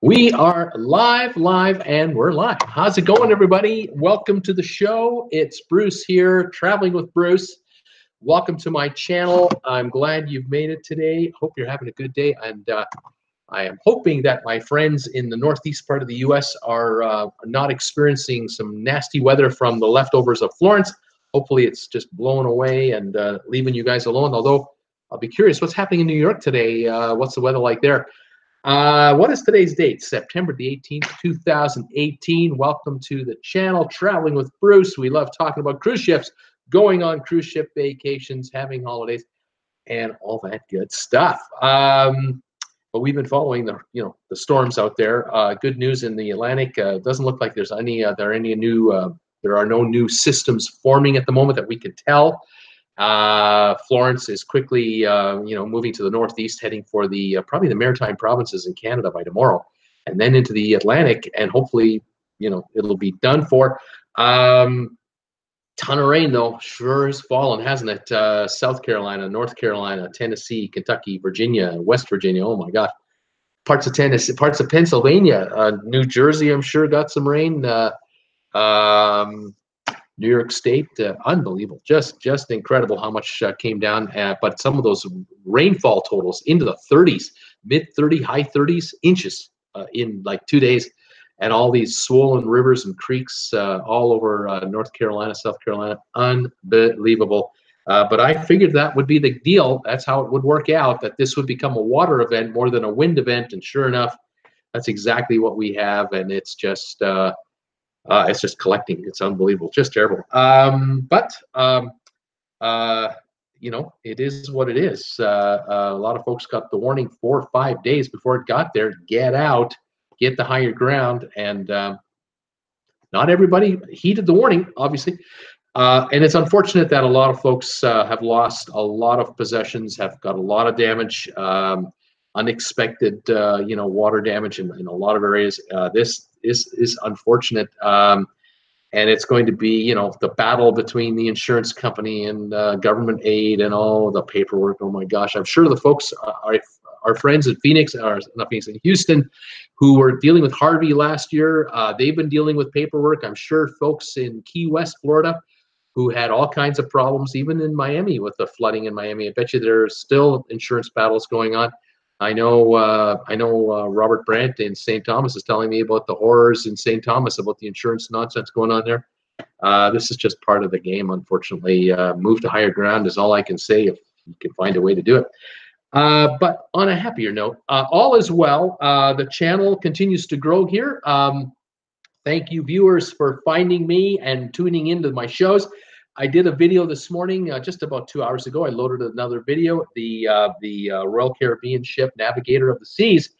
We are live, and we're live. How's it going, everybody? Welcome to the show. It's Bruce here, traveling with Bruce. Welcome to my channel. I'm glad you've made it today. Hope you're having a good day, and I am hoping that my friends in the northeast part of the U.S. are not experiencing some nasty weather from the leftovers of Florence. Hopefully, it's just blowing away and leaving you guys alone. Although I'll be curious, what's happening in New York today? What's the weather like there? What is today's date? September the 18th, 2018. Welcome to the channel, Traveling with Bruce. We love talking about cruise ships, going on cruise ship vacations, having holidays, and all that good stuff. But we've been following the storms out there. Good news in the Atlantic. Doesn't look like there's any there are no new systems forming at the moment that we can tell. Florence is quickly, moving to the northeast, heading for the probably the maritime provinces in Canada by tomorrow, and then into the Atlantic, and hopefully, it'll be done for. Ton of rain though, sure has fallen, hasn't it? South Carolina, North Carolina, Tennessee, Kentucky, Virginia, West Virginia. Oh my God, parts of Tennessee, parts of Pennsylvania, New Jersey. I'm sure got some rain. New York State, unbelievable, just incredible how much came down. But some of those rainfall totals into the 30s, mid 30, high 30s inches in like 2 days, and all these swollen rivers and creeks all over North Carolina, South Carolina, unbelievable. But I figured that would be the deal. That's how it would work out, that this would become a water event more than a wind event. And sure enough, that's exactly what we have, and it's just collecting. It's unbelievable, just terrible. It is what it is. A lot of folks got the warning 4 or 5 days before it got there. Get out, get to higher ground, and not everybody heeded the warning, obviously. And it's unfortunate that a lot of folks have lost a lot of possessions, have got a lot of damage, unexpected, water damage in a lot of areas. This is unfortunate, and it's going to be, the battle between the insurance company and government aid and all the paperwork. Oh my gosh, I'm sure the folks, our friends in Phoenix, or not Phoenix, in Houston, who were dealing with Harvey last year, they've been dealing with paperwork. I'm sure folks in Key West, Florida, who had all kinds of problems, even in Miami with the flooding in Miami. I bet you there's still insurance battles going on. I know Robert Brandt in St. Thomas is telling me about the horrors in St. Thomas, about the insurance nonsense going on there. This is just part of the game, unfortunately. Move to higher ground is all I can say, if you can find a way to do it. But on a happier note, all is well. The channel continues to grow here. Thank you, viewers, for finding me and tuning into my shows. I did a video this morning, just about 2 hours ago. I loaded another video. The Royal Caribbean ship Navigator of the Seas,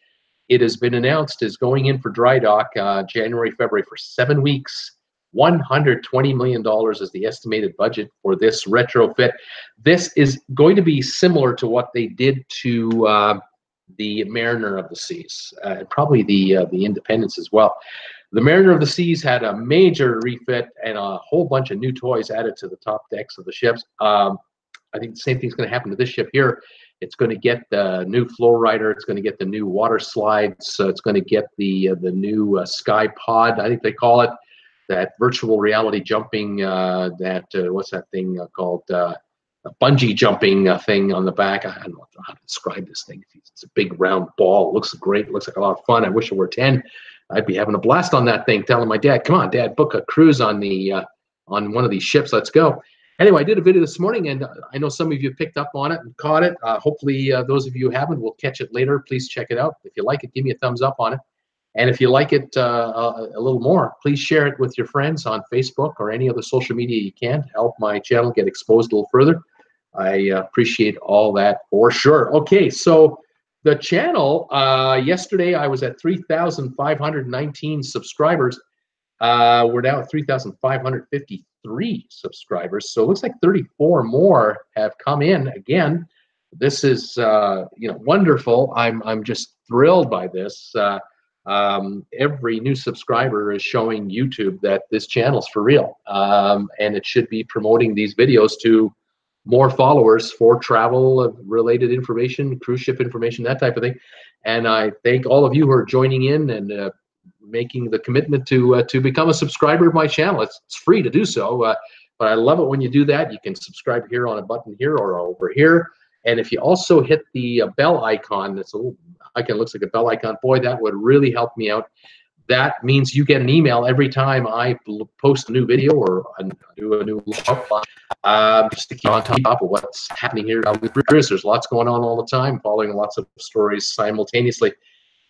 it has been announced, is going in for dry dock January, February for 7 weeks. $120 million is the estimated budget for this retrofit. This is going to be similar to what they did to the Mariner of the Seas, and probably the Independence as well. The Mariner of the Seas had a major refit and a whole bunch of new toys added to the top decks of the ships. I think the same thing's going to happen to this ship here. It's going to get the new flow rider. It's going to get the new water slides. So it's going to get the new Skypod, I think they call it, that virtual reality jumping, what's that thing called? A bungee jumping thing on the back. I don't know how to describe this thing. It's a big round ball. It looks great. It looks like a lot of fun. I wish it were 10. I'd be having a blast on that thing, telling my dad, come on, Dad, book a cruise on on one of these ships. Let's go. Anyway, I did a video this morning, and I know some of you picked up on it and caught it. Hopefully, those of you who haven't will catch it later. Please check it out. If you like it, give me a thumbs up on it. And if you like it a little more, please share it with your friends on Facebook or any other social media you can to help my channel get exposed a little further. I appreciate all that for sure. Okay, so the channel, yesterday I was at 3,519 subscribers. We're now at 3,553 subscribers. So it looks like 34 more have come in again. This is wonderful. I'm just thrilled by this. Every new subscriber is showing YouTube that this channel's for real, and it should be promoting these videos to more followers for travel related information, cruise ship information, that type of thing. And I thank all of you who are joining in and making the commitment to become a subscriber of my channel. It's free to do so, but I love it when you do that. You can subscribe here on a button here or over here. And if you also hit the bell icon, that's a little icon, looks like a bell icon, boy, that would really help me out. That means you get an email every time I post a new video or do a new show. Just to keep on top of what's happening here with Bruce. There's lots going on all the time, following lots of stories simultaneously.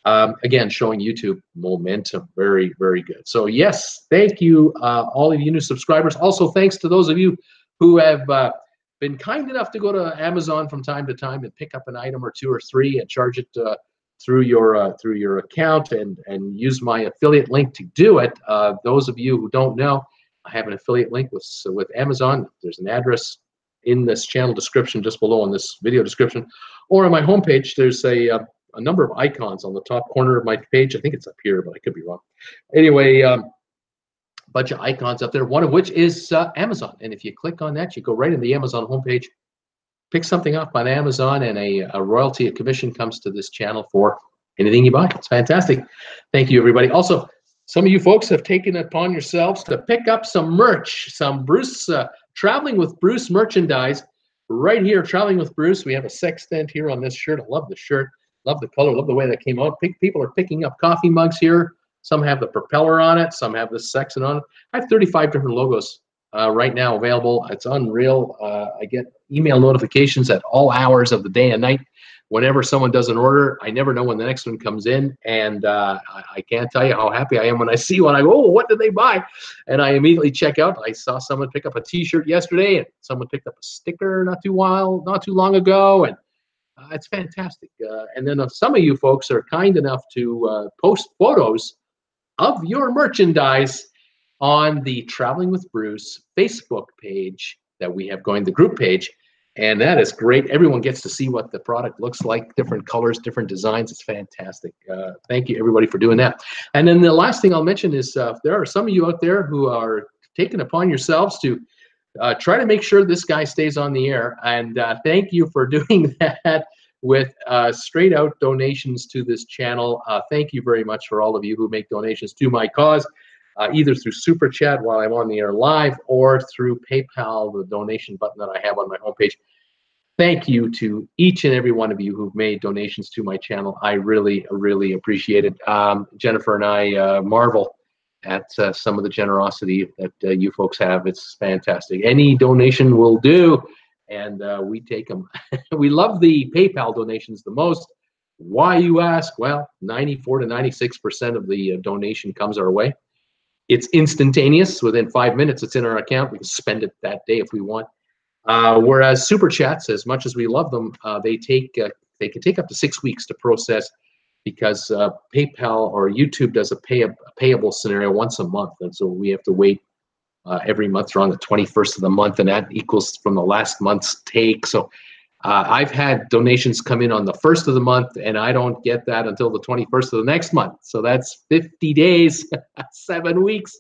Again, showing YouTube momentum. Very, very good. So yes, thank you, all of you new subscribers. Also, thanks to those of you who have been kind enough to go to Amazon from time to time and pick up an item or two or three and charge it through your account and use my affiliate link to do it. Those of you who don't know, I have an affiliate link with Amazon. There's an address in this channel description just below on this video description, or on my homepage. There's a number of icons on the top corner of my page. I think it's up here, but I could be wrong. Anyway, bunch of icons up there, one of which is Amazon. And if you click on that, you go right in the Amazon homepage, pick something up on Amazon, and a royalty, a commission comes to this channel for anything you buy. It's fantastic. Thank you, everybody. Also, some of you folks have taken it upon yourselves to pick up some merch, some Bruce, Traveling with Bruce merchandise right here. Traveling with Bruce. We have a sextant here on this shirt. I love the shirt. Love the color. Love the way that came out. People are picking up coffee mugs here. Some have the propeller on it. Some have the sextant on it. I have 35 different logos right now available. It's unreal. I get email notifications at all hours of the day and night. Whenever someone does an order, I never know when the next one comes in, and I can't tell you how happy I am when I see one. I go, oh, what did they buy? And I immediately check out. I saw someone pick up a T-shirt yesterday, and someone picked up a sticker not too long ago, and it's fantastic. And then some of you folks are kind enough to post photos of your merchandise on the Traveling with Bruce Facebook page that we have going, the group page. And that is great. Everyone gets to see what the product looks like, different colors, different designs. It's fantastic. Thank you, everybody, for doing that. And then the last thing I'll mention is there are some of you out there who are taking upon yourselves to try to make sure this guy stays on the air. And thank you for doing that with straight out donations to this channel. Thank you very much for all of you who make donations to my cause, either through Super Chat while I'm on the air live or through PayPal, the donation button that I have on my homepage. Thank you to each and every one of you who've made donations to my channel. I really, really appreciate it. Jennifer and I marvel at some of the generosity that you folks have. It's fantastic. Any donation will do, and we take them. We love the PayPal donations the most. Why, you ask? Well, 94 to 96% of the donation comes our way. It's instantaneous. Within 5 minutes, it's in our account. We can spend it that day if we want. Whereas Super Chats, as much as we love them, they can take up to 6 weeks to process, because PayPal or YouTube does a payable scenario once a month, and so we have to wait every month around the 21st of the month, and that equals from the last month's take. So I've had donations come in on the 1st of the month, and I don't get that until the 21st of the next month. So that's 50 days, 7 weeks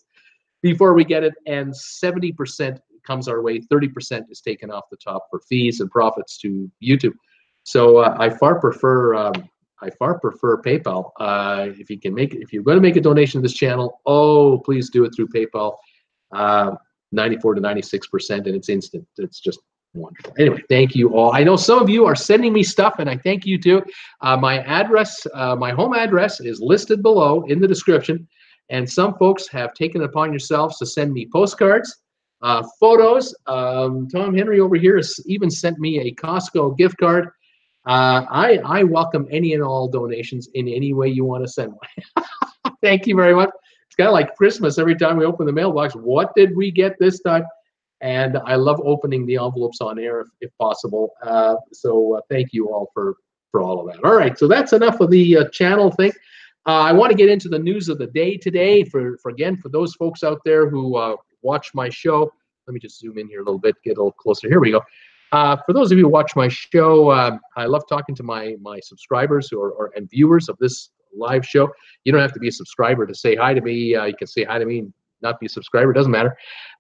before we get it, and 70% comes our way. 30% is taken off the top for fees and profits to YouTube. So I far prefer PayPal. If you're going to make a donation to this channel, please do it through PayPal. 94 to 96%, and it's instant. It's just wonderful. Anyway, thank you all. I know some of you are sending me stuff, and I thank you too. My address, my home address, is listed below in the description, and some folks have taken it upon yourselves to send me postcards, photos. Tom Henry over here has even sent me a Costco gift card. I welcome any and all donations in any way you want to send one. Thank you very much. It's kind of like Christmas. Every time we open the mailbox, what did we get this time? And I love opening the envelopes on air if possible. So thank you all for all of that. All right, so that's enough of the channel thing. I want to get into the news of the day today. For those folks out there who watch my show, let me just zoom in here a little bit, get a little closer. Here we go. For those of you who watch my show, I love talking to my subscribers and viewers of this live show. You don't have to be a subscriber to say hi to me. You can say hi to me, not be a subscriber, doesn't matter.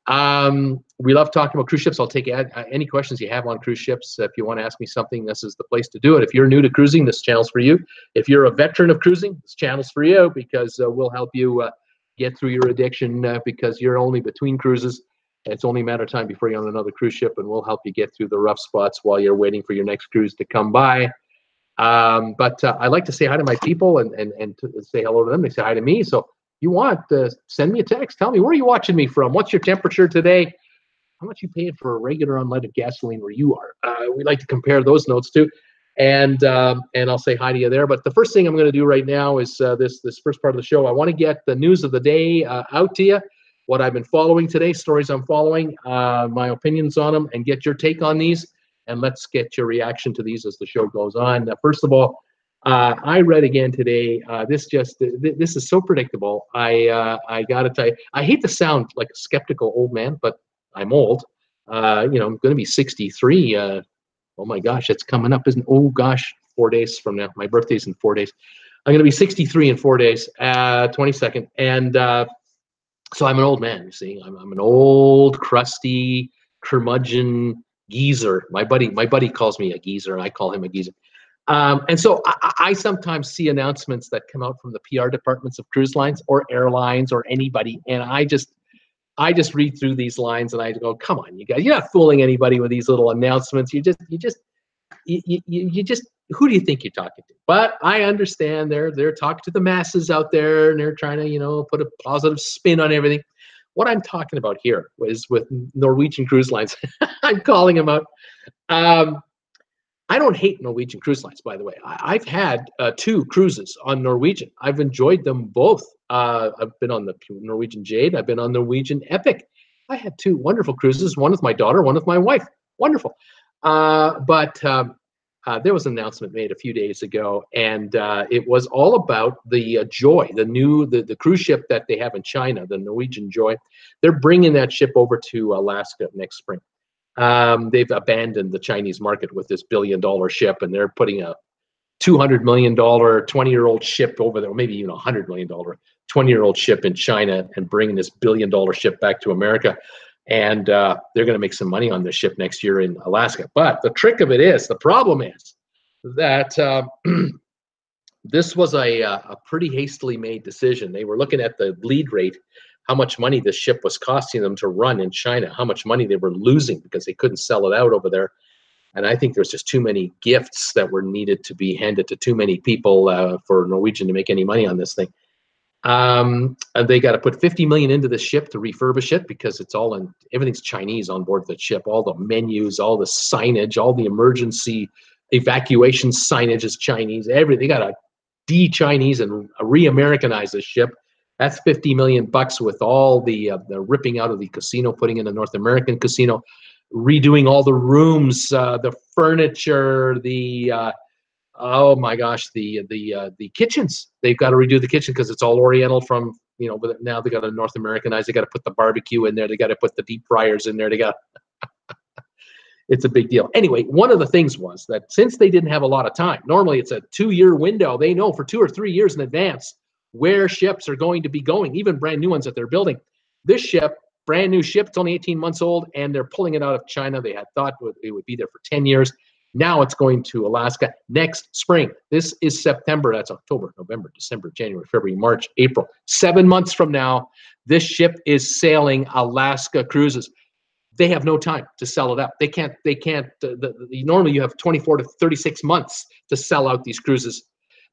We love talking about cruise ships. I'll take any questions you have on cruise ships. If you want to ask me something, this is the place to do it. If you're new to cruising, this channel's for you. If you're a veteran of cruising, this channel's for you, because we'll help you get through your addiction, because you're only between cruises. It's only a matter of time before you're on another cruise ship, and we'll help you get through the rough spots while you're waiting for your next cruise to come by. But I like to say hi to my people and to say hello to them. They say hi to me. So you want to send me a text. Tell me, where are you watching me from? What's your temperature today? How much you paying for a regular unleaded gasoline where you are? We like to compare those notes too. And I'll say hi to you there. But the first thing I'm going to do right now is this first part of the show. I want to get the news of the day out to you, what I've been following today, stories I'm following, my opinions on them, and get your take on these. And let's get your reaction to these as the show goes on. First of all, I read again today. This is so predictable. I gotta tell you, I hate to sound like a skeptical old man, but I'm old. I'm going to be 63. Oh my gosh, it's coming up, isn't it? Oh gosh, 4 days from now. My birthday's in 4 days. I'm going to be 63 in 4 days, 22nd, and so I'm an old man. You see, I'm an old, crusty, curmudgeon geezer. My buddy calls me a geezer, and I call him a geezer. And so I sometimes see announcements that come out from the PR departments of cruise lines or airlines or anybody, and I just read through these lines and I go, come on, you guys, you're not fooling anybody with these little announcements. You just, who do you think you're talking to? But I understand they're talking to the masses out there, and they're trying to, put a positive spin on everything. What I'm talking about here is with Norwegian Cruise Lines. I'm calling them out. I don't hate Norwegian Cruise Lines, by the way. I've had 2 cruises on Norwegian. I've enjoyed them both. I've been on the Norwegian Jade. I've been on Norwegian Epic. I had 2 wonderful cruises, one with my daughter, one with my wife. Wonderful. But there was an announcement made a few days ago, and it was all about the Joy, the cruise ship that they have in China, the Norwegian Joy. They're bringing that ship over to Alaska next spring. They've abandoned the Chinese market with this billion-dollar ship, and they're putting a $200 million 20-year-old ship over there, or maybe even $100 million 20-year-old ship in China, and bringing this billion-dollar ship back to America. And they're going to make some money on this ship next year in Alaska. But the problem is that this was a pretty hastily made decision. They were looking at the bleed rate, how much money this ship was costing them to run in China, how much money they were losing because they couldn't sell it out over there. And I think there's just too many gifts that were needed to be handed to too many people for Norwegian to make any money on this thing. And they got to put $50 million into the ship to refurbish it, because it's everything's Chinese on board the ship. All the menus, all the signage, all the emergency evacuation signage is Chinese. Everything. They got to de-Chinese and re-Americanize the ship. That's $50 million with all the ripping out of the casino, putting in a North American casino, redoing all the rooms, the furniture, oh my gosh, the kitchens. They've got to redo the kitchen because it's all Oriental from, but now they got to North Americanize. They got to put the barbecue in there. They got to put the deep fryers in there. It's a big deal. Anyway, one of the things was that since they didn't have a lot of time, normally it's a 2-year window. They know for 2 or 3 years in advance where ships are going to be going, even brand new ones that they're building. This ship, brand new ship, it's only 18 months old, and they're pulling it out of China. They had thought it would be there for 10 years. Now it's going to Alaska next spring. This is September. That's October, November, December, January, February, March, April. 7 months from now, this ship is sailing Alaska cruises. They have no time to sell it up. They can't. Normally you have 24 to 36 months to sell out these cruises.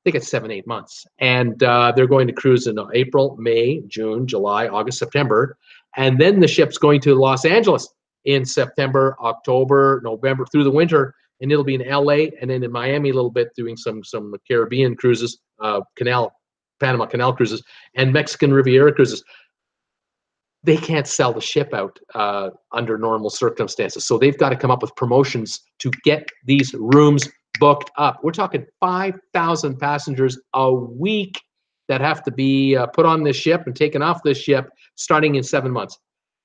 They get 7-8 months, and they're going to cruise in April, May, June, July, August, September, and then the ship's going to Los Angeles in September, October, November, through the winter, and it'll be in LA and then in Miami a little bit, doing some Caribbean cruises, Panama Canal cruises, and Mexican Riviera cruises. They can't sell the ship out under normal circumstances, so they've got to come up with promotions to get these rooms booked up. We're talking 5,000 passengers a week that have to be put on this ship and taken off this ship starting in 7 months.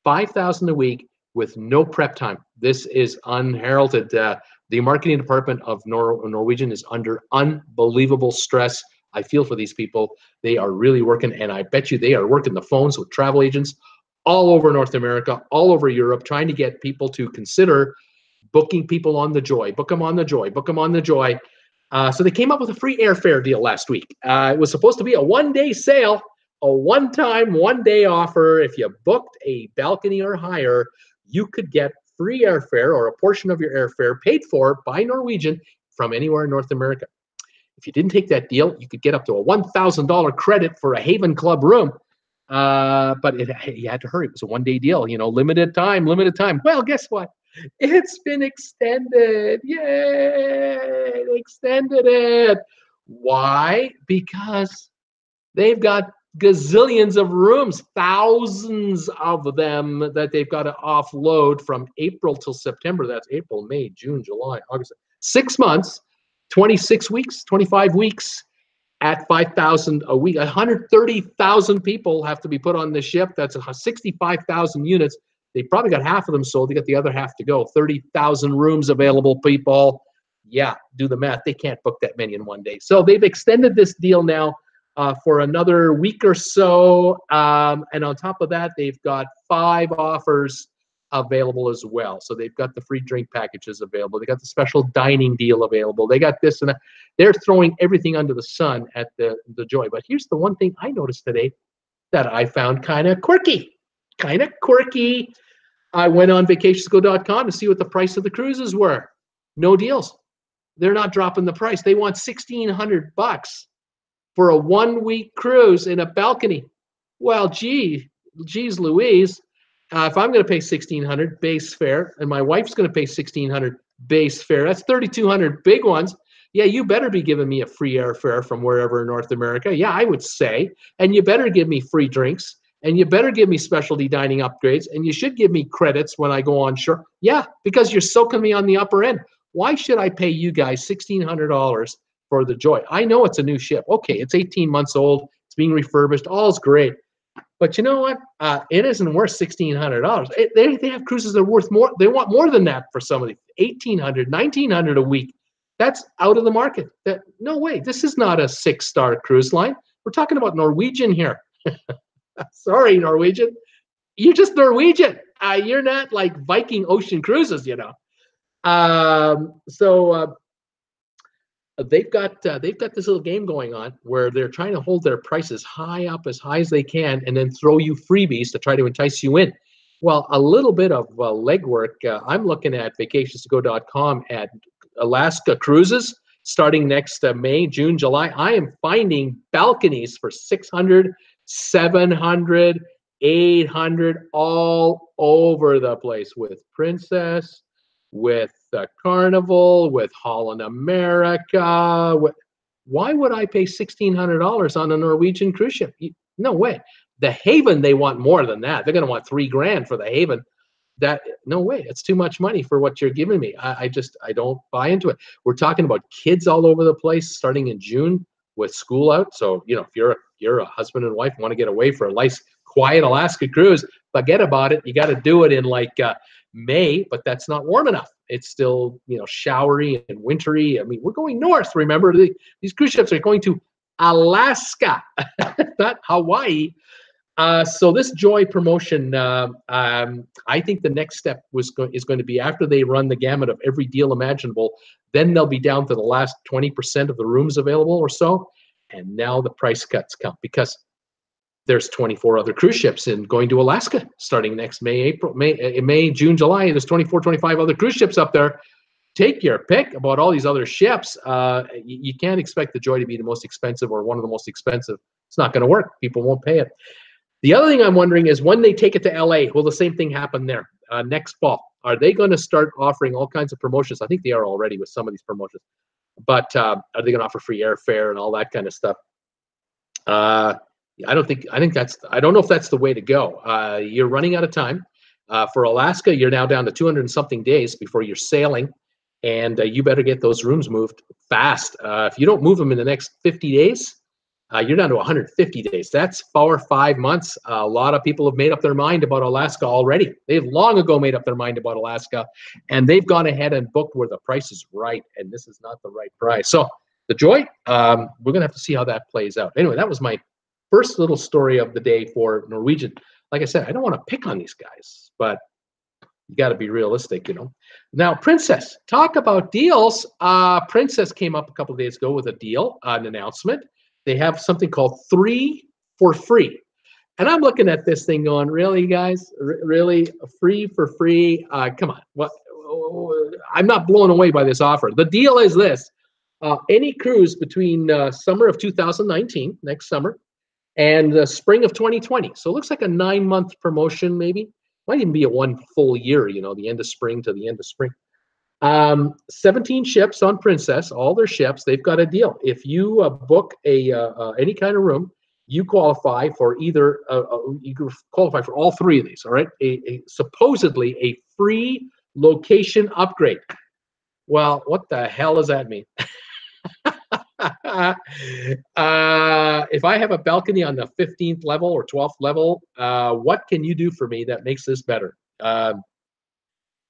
5,000 a week with no prep time. This is unheralded. The marketing department of Norwegian is under unbelievable stress. I feel for these people. They are really working, and I bet you they are working the phones with travel agents all over North America, all over Europe, trying to get people to consider booking people on the Joy. Book them on the Joy. Book them on the Joy. So they came up with a free airfare deal last week. It was supposed to be a one-day sale, a one-time, one-day offer. If you booked a balcony or higher, you could get free airfare or a portion of your airfare paid for by Norwegian from anywhere in North America. If you didn't take that deal, you could get up to a $1,000 credit for a Haven Club room. But you had to hurry. It was a one-day deal, you know, limited time. Well, guess what? It's been extended. Yay! They extended it. Why? Because they've got gazillions of rooms, thousands of them that they've got to offload from April till September. That's April, May, June, July, August. 6 months, 26 weeks, 25 weeks at 5,000 a week. 130,000 people have to be put on the ship. That's 65,000 units. They probably got half of them sold. They got the other half to go. 30,000 rooms available, people. Yeah, do the math. They can't book that many in one day. So they've extended this deal now for another week or so. And on top of that, they've got 5 offers available as well. So they've got the free drink packages available. They got the special dining deal available. They got this and that. They're throwing everything under the sun at the Joy. But here's the one thing I noticed today that I found kind of quirky. I went on vacationsgo.com to see what the price of the cruises were. No deals. They're not dropping the price. They want $1,600 for a 1-week cruise in a balcony. Well, geez Louise, if I'm going to pay $1,600 base fare and my wife's going to pay $1,600 base fare, that's $3,200 big ones. Yeah, you better be giving me a free airfare from wherever in North America. Yeah, I would say. And you better give me free drinks. And you better give me specialty dining upgrades. And you should give me credits when I go on shore. Yeah, because you're soaking me on the upper end. Why should I pay you guys $1,600 for the Joy? I know it's a new ship. Okay, it's 18 months old. It's being refurbished. All's great. But you know what? It isn't worth $1,600. They have cruises that are worth more. They want more than that for some of these. $1,800, $1,900 a week. That's out of the market. No way. This is not a 6-star cruise line. We're talking about Norwegian here. Sorry, Norwegian. You're just Norwegian. You're not like Viking Ocean Cruises, you know. They've got this little game going on where they're trying to hold their prices high up as high as they can, and then throw you freebies to try to entice you in. Well, a little bit of legwork. I'm looking at vacationsgo.com at Alaska cruises starting next May, June, July. I am finding balconies for $600, $700, $800 all over the place with Princess, with Carnival, with Holland America. Why would I pay $1,600 on a Norwegian cruise ship? No way. The Haven, they want more than that. They're going to want $3,000 for the Haven. No way. It's too much money for what you're giving me. I don't buy into it. We're talking about kids all over the place starting in June with school out. So, you know, if you're a husband and wife, want to get away for a nice, quiet Alaska cruise, forget about it. You got to do it in like May, but that's not warm enough. It's still, you know, showery and wintry. I mean, we're going north. Remember, these cruise ships are going to Alaska, not Hawaii. So this Joy promotion, I think the next step is going to be after they run the gamut of every deal imaginable, then they'll be down to the last 20% of the rooms available or so. And now the price cuts come because there's 24 other cruise ships going to Alaska starting next May, June, July. There's 24, 25 other cruise ships up there. Take your pick about all these other ships. You can't expect the Joy to be the most expensive or one of the most expensive. It's not going to work. People won't pay it. The other thing I'm wondering is when they take it to LA, will the same thing happen there next fall? Are they going to start offering all kinds of promotions? I think they are already with some of these promotions. But are they going to offer free airfare and all that kind of stuff? I don't know if that's the way to go. You're running out of time. For Alaska, you're now down to 200 and something days before you're sailing, and you better get those rooms moved fast. If you don't move them in the next 50 days, you're down to 150 days. That's 4 or 5 months. A lot of people have made up their mind about Alaska already. They've long ago made up their mind about Alaska, and they've gone ahead and booked where the price is right, and this is not the right price. So the Joy, we're going to have to see how that plays out. Anyway, that was my first little story of the day for Norwegian. like I said, I don't want to pick on these guys, but you got to be realistic, you know. Now, Princess, talk about deals. Princess came up a couple of days ago with a deal, an announcement. They have something called 3 for free. And I'm looking at this thing going, really, guys? Really? Free for free? Come on. What? I'm not blown away by this offer. The deal is this. Any cruise between summer of 2019, next summer, and the spring of 2020. So it looks like a 9-month promotion, maybe. Might even be a 1 full year, you know, the end of spring to the end of spring. 17 ships on Princess, all their ships, they've got a deal. If you book any kind of room, you qualify for either, you qualify for all 3 of these, all right? Supposedly a free location upgrade. Well, what the hell does that mean? If I have a balcony on the 15th level or 12th level, what can you do for me that makes this better? You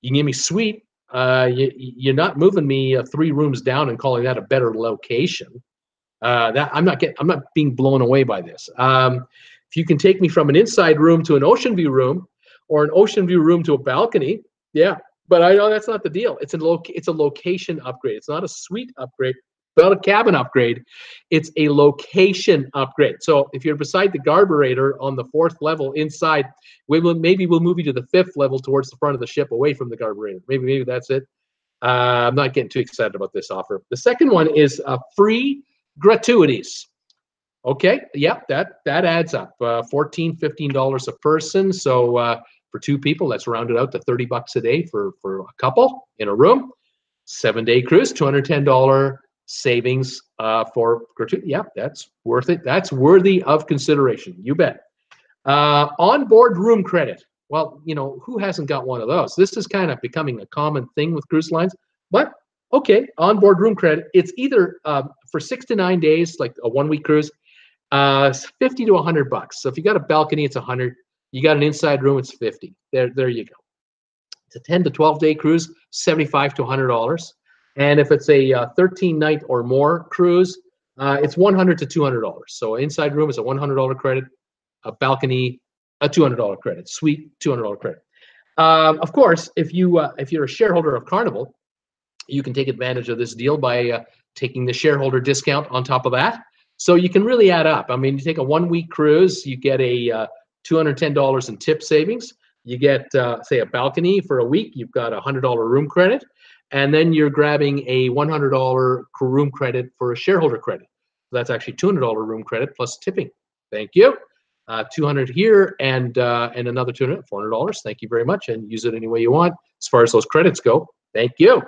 can give me suite. You're not moving me 3 rooms down and calling that a better location. That I'm not being blown away by this. If you can take me from an inside room to an ocean view room, or an ocean view room to a balcony, yeah. But I know that's not the deal. It's a location upgrade. It's not a suite upgrade. Not a cabin upgrade, it's a location upgrade. So if you're beside the carburetor on the 4th level inside, maybe we'll move you to the 5th level towards the front of the ship, away from the carburetor. Maybe that's it. I'm not getting too excited about this offer. The second one is free gratuities. Okay, yeah, that adds up. $14, $15 a person. So for 2 people, that's rounded out to $30 a day for a couple in a room. 7-day cruise, $210 savings for gratuity. Yeah, that's worth it. That's worthy of consideration. You bet. Onboard room credit. Well, you know, who hasn't got one of those? This is kind of becoming a common thing with cruise lines. But okay, onboard room credit. It's either for 6 to 9 days, like a 1-week cruise, $50 to $100. So if you got a balcony, it's $100. You got an inside room, it's $50. There you go. It's a 10 to 12-day cruise, $75 to $100. And if it's a 13-night or more cruise, it's $100 to $200. So inside room is a $100 credit, a balcony, a $200 credit, suite, $200 credit. Of course, if you're a shareholder of Carnival, you can take advantage of this deal by taking the shareholder discount on top of that. So you can really add up. I mean, you take a 1-week cruise, you get a $210 in tip savings. You get, say, a balcony for a week, you've got a $100 room credit. And then you're grabbing a $100 room credit for a shareholder credit. So that's actually $200 room credit plus tipping. Thank you. $200 here and another $200, $400. Thank you very much, and use it any way you want. As far as those credits go, thank you.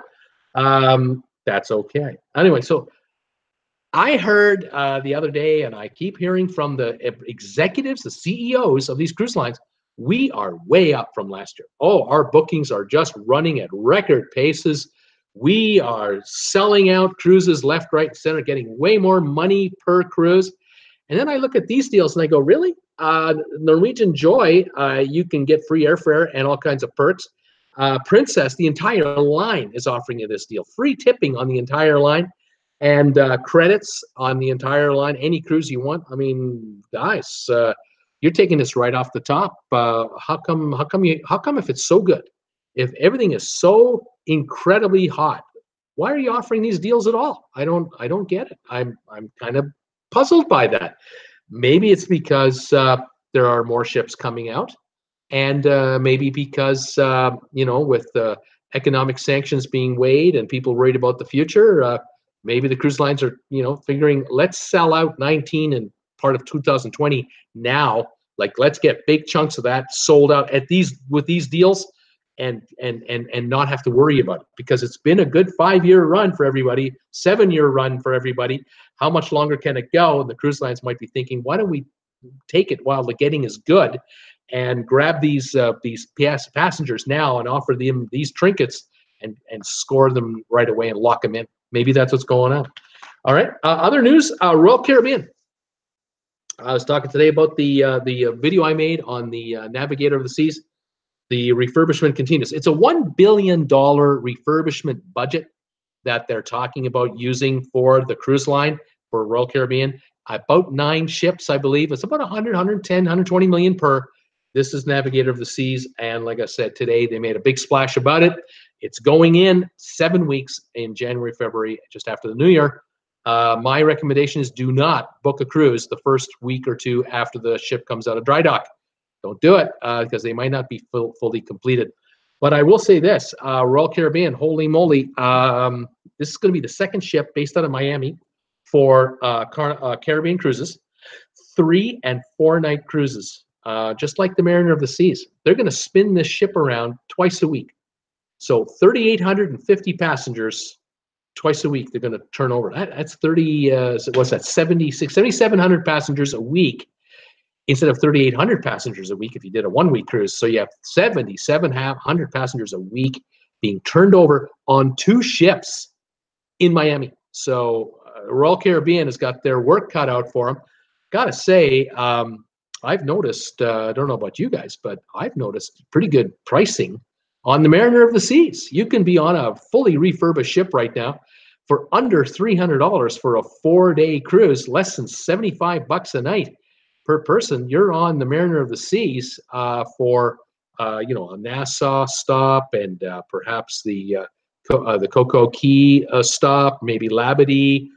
That's okay. Anyway, so I heard the other day, and I keep hearing from the executives, the CEOs of these cruise lines, we are way up from last year. Oh, our bookings are just running at record paces. We are selling out cruises left, right, and center, getting way more money per cruise. And then I look at these deals and I go, really? Norwegian Joy, you can get free airfare and all kinds of perks. Princess, the entire line is offering you this deal. Free tipping on the entire line and credits on the entire line. Any cruise you want. I mean, guys, you're taking this right off the top. How come if it's so good, if everything is so incredibly hot, why are you offering these deals at all? I don't get it. I'm kind of puzzled by that. Maybe it's because there are more ships coming out, and maybe because with economic sanctions being weighed and people worried about the future, maybe the cruise lines are figuring, let's sell out 19 and part of 2020 now. Like, let's get big chunks of that sold out with these deals, and not have to worry about it, because it's been a good 5-year run for everybody, 7-year run for everybody. How much longer can it go? And the cruise lines might be thinking, why don't we take it while the getting is good, and grab these passengers now and offer them these trinkets and score them right away and lock them in. Maybe that's what's going on. All right. Other news: Royal Caribbean. I was talking today about the video I made on the Navigator of the Seas. The refurbishment continues. It's a $1 billion refurbishment budget that they're talking about using for the cruise line for Royal Caribbean. About 9 ships, I believe. It's about 100, 110, 120 million per. This is Navigator of the Seas, and like I said, today they made a big splash about it. It's going in 7 weeks in January, February, just after the new year. My recommendation is do not book a cruise the first week or two after the ship comes out of dry dock. Don't do it because they might not be fully completed. But I will say this, Royal Caribbean, holy moly, this is going to be the second ship based out of Miami for Caribbean cruises, 3- and 4-night cruises. Just like the Mariner of the Seas. They're going to spin this ship around twice a week. So 3,850 passengers twice a week they're going to turn over. That's 30, what's that, 7,700 passengers a week instead of 3,800 passengers a week if you did a 1-week cruise. So you have 7,700 passengers a week being turned over on 2 ships in Miami. So Royal Caribbean has got their work cut out for them. Got to say, I've noticed, I don't know about you guys, but I've noticed pretty good pricing on the Mariner of the Seas. You can be on a fully refurbished ship right now for under $300 for a 4-day cruise, less than $75 a night per person. You're on the Mariner of the Seas for a Nassau stop and perhaps the Coco Key stop, maybe Labadee,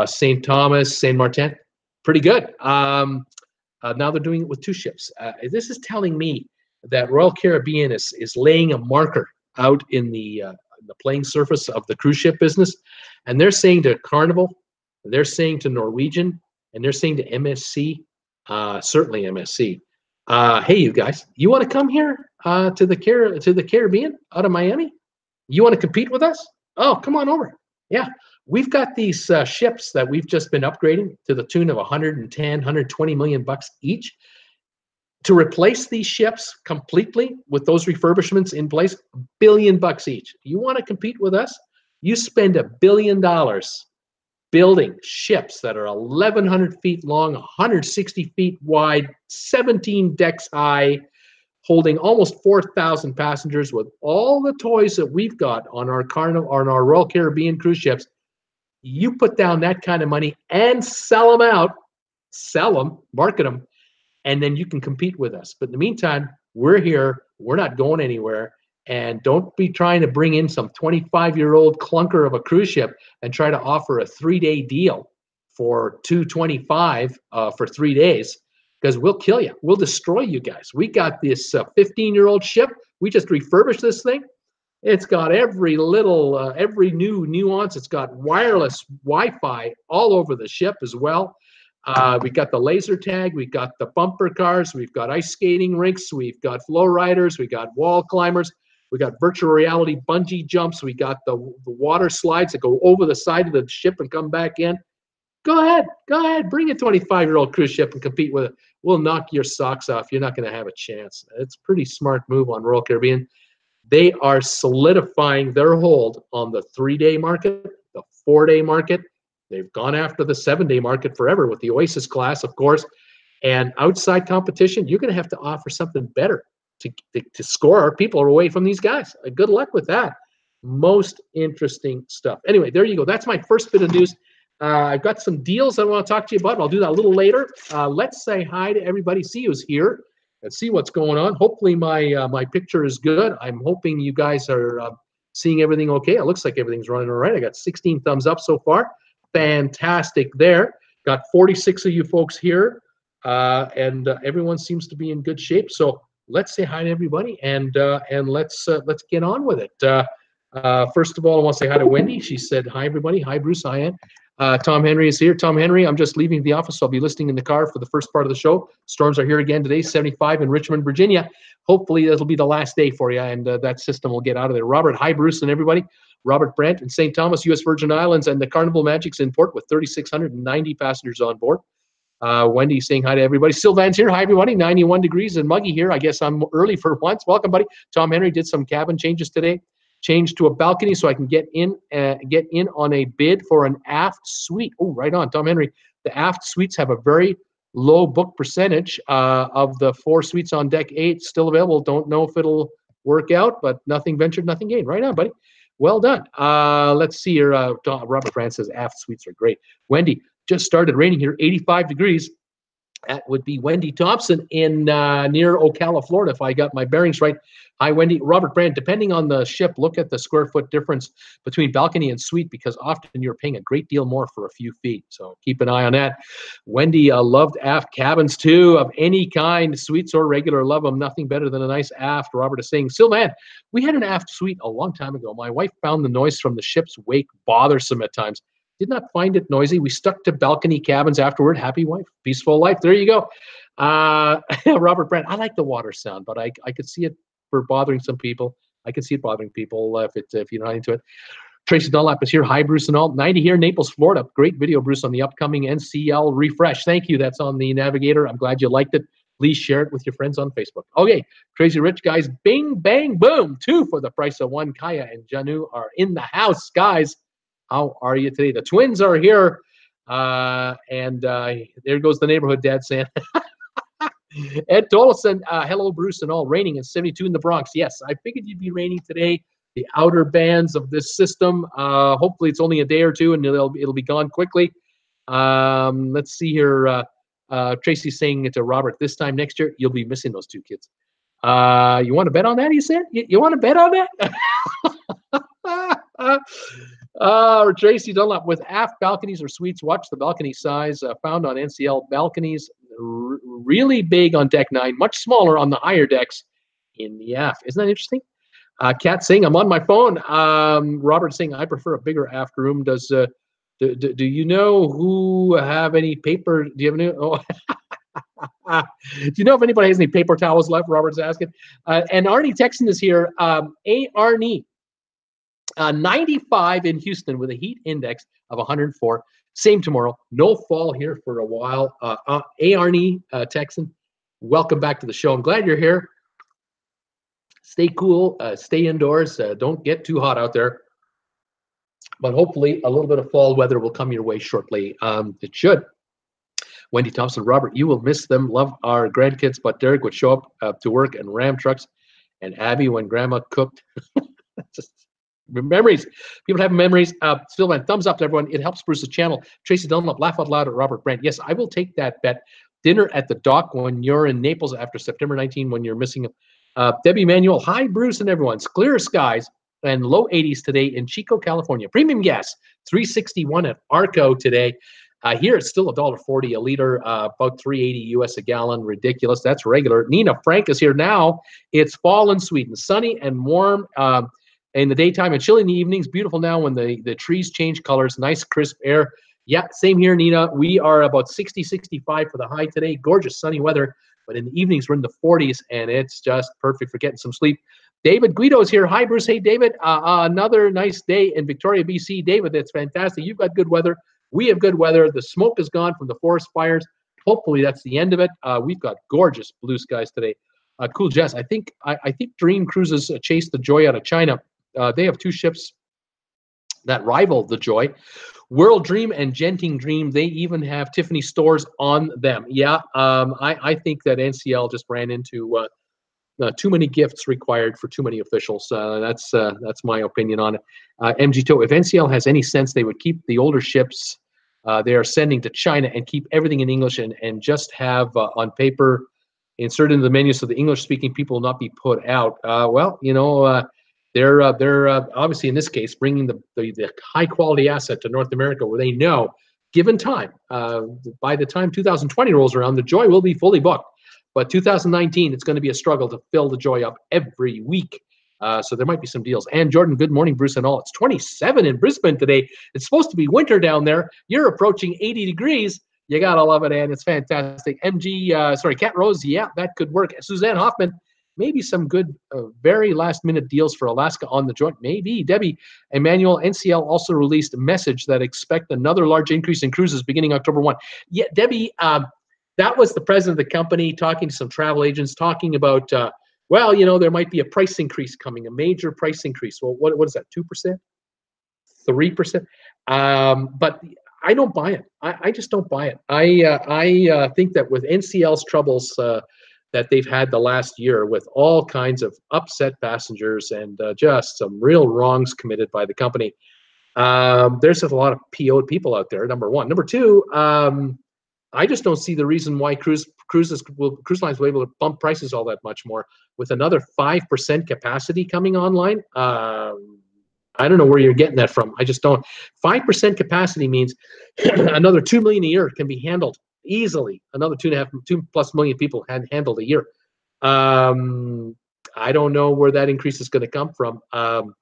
St. Thomas, St. Martin. Pretty good. Now they're doing it with 2 ships. This is telling me that Royal Caribbean is laying a marker out in the playing surface of the cruise ship business. And they're saying to Carnival, they're saying to Norwegian, and they're saying to MSC, certainly MSC, hey, you guys, you want to come here to the Caribbean out of Miami? You want to compete with us? Oh, come on over. Yeah. We've got these ships that we've just been upgrading to the tune of 110, 120 million bucks each. To replace these ships completely with those refurbishments in place, $1 billion each. You want to compete with us? You spend $1 billion building ships that are 1,100 feet long, 160 feet wide, 17 decks high, holding almost 4,000 passengers with all the toys that we've got on our Royal Caribbean cruise ships. You put down that kind of money and sell them out, market them, and then you can compete with us. But in the meantime, we're here. We're not going anywhere. And don't be trying to bring in some 25-year-old clunker of a cruise ship and try to offer a 3-day deal for $225 for 3 days, because we'll kill you. We'll destroy you guys. We got this 15-year-old ship. We just refurbished this thing. It's got every little, every new nuance. It's got wireless Wi-Fi all over the ship as well. We got the laser tag. We got the bumper cars. We've got ice skating rinks. We've got flow riders. We got wall climbers. We got virtual reality bungee jumps. We got the water slides that go over the side of the ship and come back in. Go ahead. Bring a 25-year-old cruise ship and compete with it. We'll knock your socks off. You're not going to have a chance. It's a pretty smart move on Royal Caribbean. They are solidifying their hold on the 3-day market, the 4-day market. They've gone after the 7-day market forever with the Oasis class, of course. And outside competition, you're going to have to offer something better to score our people away from these guys. Good luck with that. Most interesting stuff. Anyway, there you go. That's my first bit of news. I've got some deals I want to talk to you about. I'll do that a little later. Let's say hi to everybody. See who's here and see what's going on. Hopefully my picture is good. I'm hoping you guys are seeing everything okay. It looks like everything's running all right. I got 16 thumbs up so far. Fantastic there. Got 46 of you folks here, and everyone seems to be in good shape. So let's say hi to everybody, and let's get on with it. First of all, I want to say hi to Wendy. She said hi, everybody. Hi, Bruce. Hi, Ann. Tom Henry is here. Tom Henry, I'm just leaving the office. So I'll be listening in the car for the first part of the show. Storms are here again today, 75 in Richmond, Virginia. Hopefully that'll be the last day for you, and that system will get out of there. Robert, hi, Bruce, and everybody. Robert Brent in St. Thomas, U.S. Virgin Islands, and the Carnival Magic's in port with 3,690 passengers on board. Wendy saying hi to everybody. Sylvan's here. Hi, everybody. 91 degrees and muggy here. I guess I'm early for once. Welcome, buddy. Tom Henry did some cabin changes today. Changed to a balcony so I can get in on a bid for an aft suite. Oh, right on, Tom Henry. The aft suites have a very low book percentage of the 4 suites on deck 8 still available. Don't know if it'll work out, but nothing ventured, nothing gained. Right on, buddy. Well done. Let's see here. Robert Brand says aft suites are great. Wendy, just started raining here, 85 degrees. That would be Wendy Thompson in near Ocala, Florida, if I got my bearings right. Hi, Wendy. Robert Brand, depending on the ship, look at the square foot difference between balcony and suite because often you're paying a great deal more for a few feet. So keep an eye on that. Wendy loved aft cabins too, of any kind, suites or regular. Love them. Nothing better than a nice aft. Robert is saying, Sylvan, we had an aft suite a long time ago. My wife found the noise from the ship's wake bothersome at times. Did not find it noisy. We stuck to balcony cabins afterward. Happy wife, peaceful life. There you go. Robert Brand, I like the water sound, but I could see it for bothering some people. I could see it bothering people if you're not into it. Tracy Dunlap is here. Hi, Bruce and all. 90 here, Naples, Florida. Great video, Bruce, on the upcoming NCL refresh. Thank you. That's on the Navigator. I'm glad you liked it. Please share it with your friends on Facebook. Okay, Crazy Rich guys, bing, bang, boom. 2 for the price of 1. Kaya and Janu are in the house, guys. How are you today? The twins are here. And there goes the neighborhood dad saying, Ed Tolleson, hello, Bruce and all. Raining at 72 in the Bronx. Yes, I figured you'd be raining today. The outer bands of this system. Hopefully it's only a day or two and it'll be gone quickly. Let's see here. Tracy's saying to Robert, this time next year, you'll be missing those 2 kids. You want to bet on that, he said? You want to bet on that? Tracy Dunlop, with aft balconies or suites, watch the balcony size found on NCL balconies. Really big on deck 9, much smaller on the higher decks in the aft. Isn't that interesting? Kat saying, I'm on my phone. Robert saying, I prefer a bigger aft room. Do you know who have any paper? Do you have any? Oh. Do you know if anybody has any paper towels left? Robert's asking. And Arnie Texan is here. Arnie, 95 in Houston with a heat index of 104. Same tomorrow. No fall here for a while. Arnie Texan, welcome back to the show. I'm glad you're here. Stay cool. Stay indoors. Don't get too hot out there. But hopefully a little bit of fall weather will come your way shortly. It should. Wendy Thompson, Robert, you will miss them. Love our grandkids, but Derek would show up to work in Ram trucks, and Abby when Grandma cooked. Just memories. People have memories. Still, man, thumbs up to everyone. It helps Bruce's channel. Tracy Dunlop, laugh out loud at Robert Brent. Yes, I will take that bet. Dinner at the dock when you're in Naples after September 19 when you're missing him. Debbie Manuel, hi, Bruce and everyone. It's clear skies and low 80s today in Chico, California. Premium gas, $3.61 at Arco today. Here it's still $1.40 a liter, about $3.80 US a gallon. Ridiculous. That's regular. Nina Frank is here now. It's fall in Sweden, sunny and warm in the daytime and chilly in the evenings. Beautiful now when the trees change colors. Nice crisp air. Yeah, same here, Nina. We are about 60, 65 for the high today. Gorgeous sunny weather. But in the evenings, we're in the 40s, and it's just perfect for getting some sleep. David Guido is here. Hi, Bruce. Hey, David. Another nice day in Victoria, BC. David, that's fantastic. You've got good weather. We have good weather. The smoke is gone from the forest fires. Hopefully, that's the end of it. We've got gorgeous blue skies today. Cool, Jess. I think Dream Cruises chased the Joy out of China. They have 2 ships that rival the Joy. World Dream and Genting Dream, they even have Tiffany stores on them. Yeah, I think that NCL just ran into too many gifts required for too many officials. That's my opinion on it. MG2, if NCL has any sense, they would keep the older ships they are sending to China and keep everything in English and just have on paper inserted in the menu so the English-speaking people will not be put out. Well, you know, they're obviously in this case bringing the high-quality asset to North America where they know, given time, by the time 2020 rolls around, the Joy will be fully booked. But 2019, it's going to be a struggle to fill the Joy up every week. So there might be some deals. And Jordan, good morning, Bruce and all. It's 27 in Brisbane today. It's supposed to be winter down there. You're approaching 80 degrees. You got to love it, and it's fantastic. Cat Rose, yeah, that could work. Suzanne Hoffman, maybe some good, very last-minute deals for Alaska on the Joint. Maybe. Debbie, Emmanuel, NCL also released a message that expect another large increase in cruises beginning October 1. Yeah, Debbie, that was the president of the company talking to some travel agents, talking about, well, you know, there might be a price increase coming, a major price increase. Well, what is that, 2%? 3%? But I don't buy it. I just don't buy it. I think that with NCL's troubles that they've had the last year with all kinds of upset passengers and just some real wrongs committed by the company, there's just a lot of PO'd people out there, number one. Number two, I just don't see the reason why cruise lines will be able to bump prices all that much more with another 5% capacity coming online. I don't know where you're getting that from. I just don't. 5% capacity means another 2 million a year can be handled easily. Another 2+ million people handled a year. I don't know where that increase is going to come from. On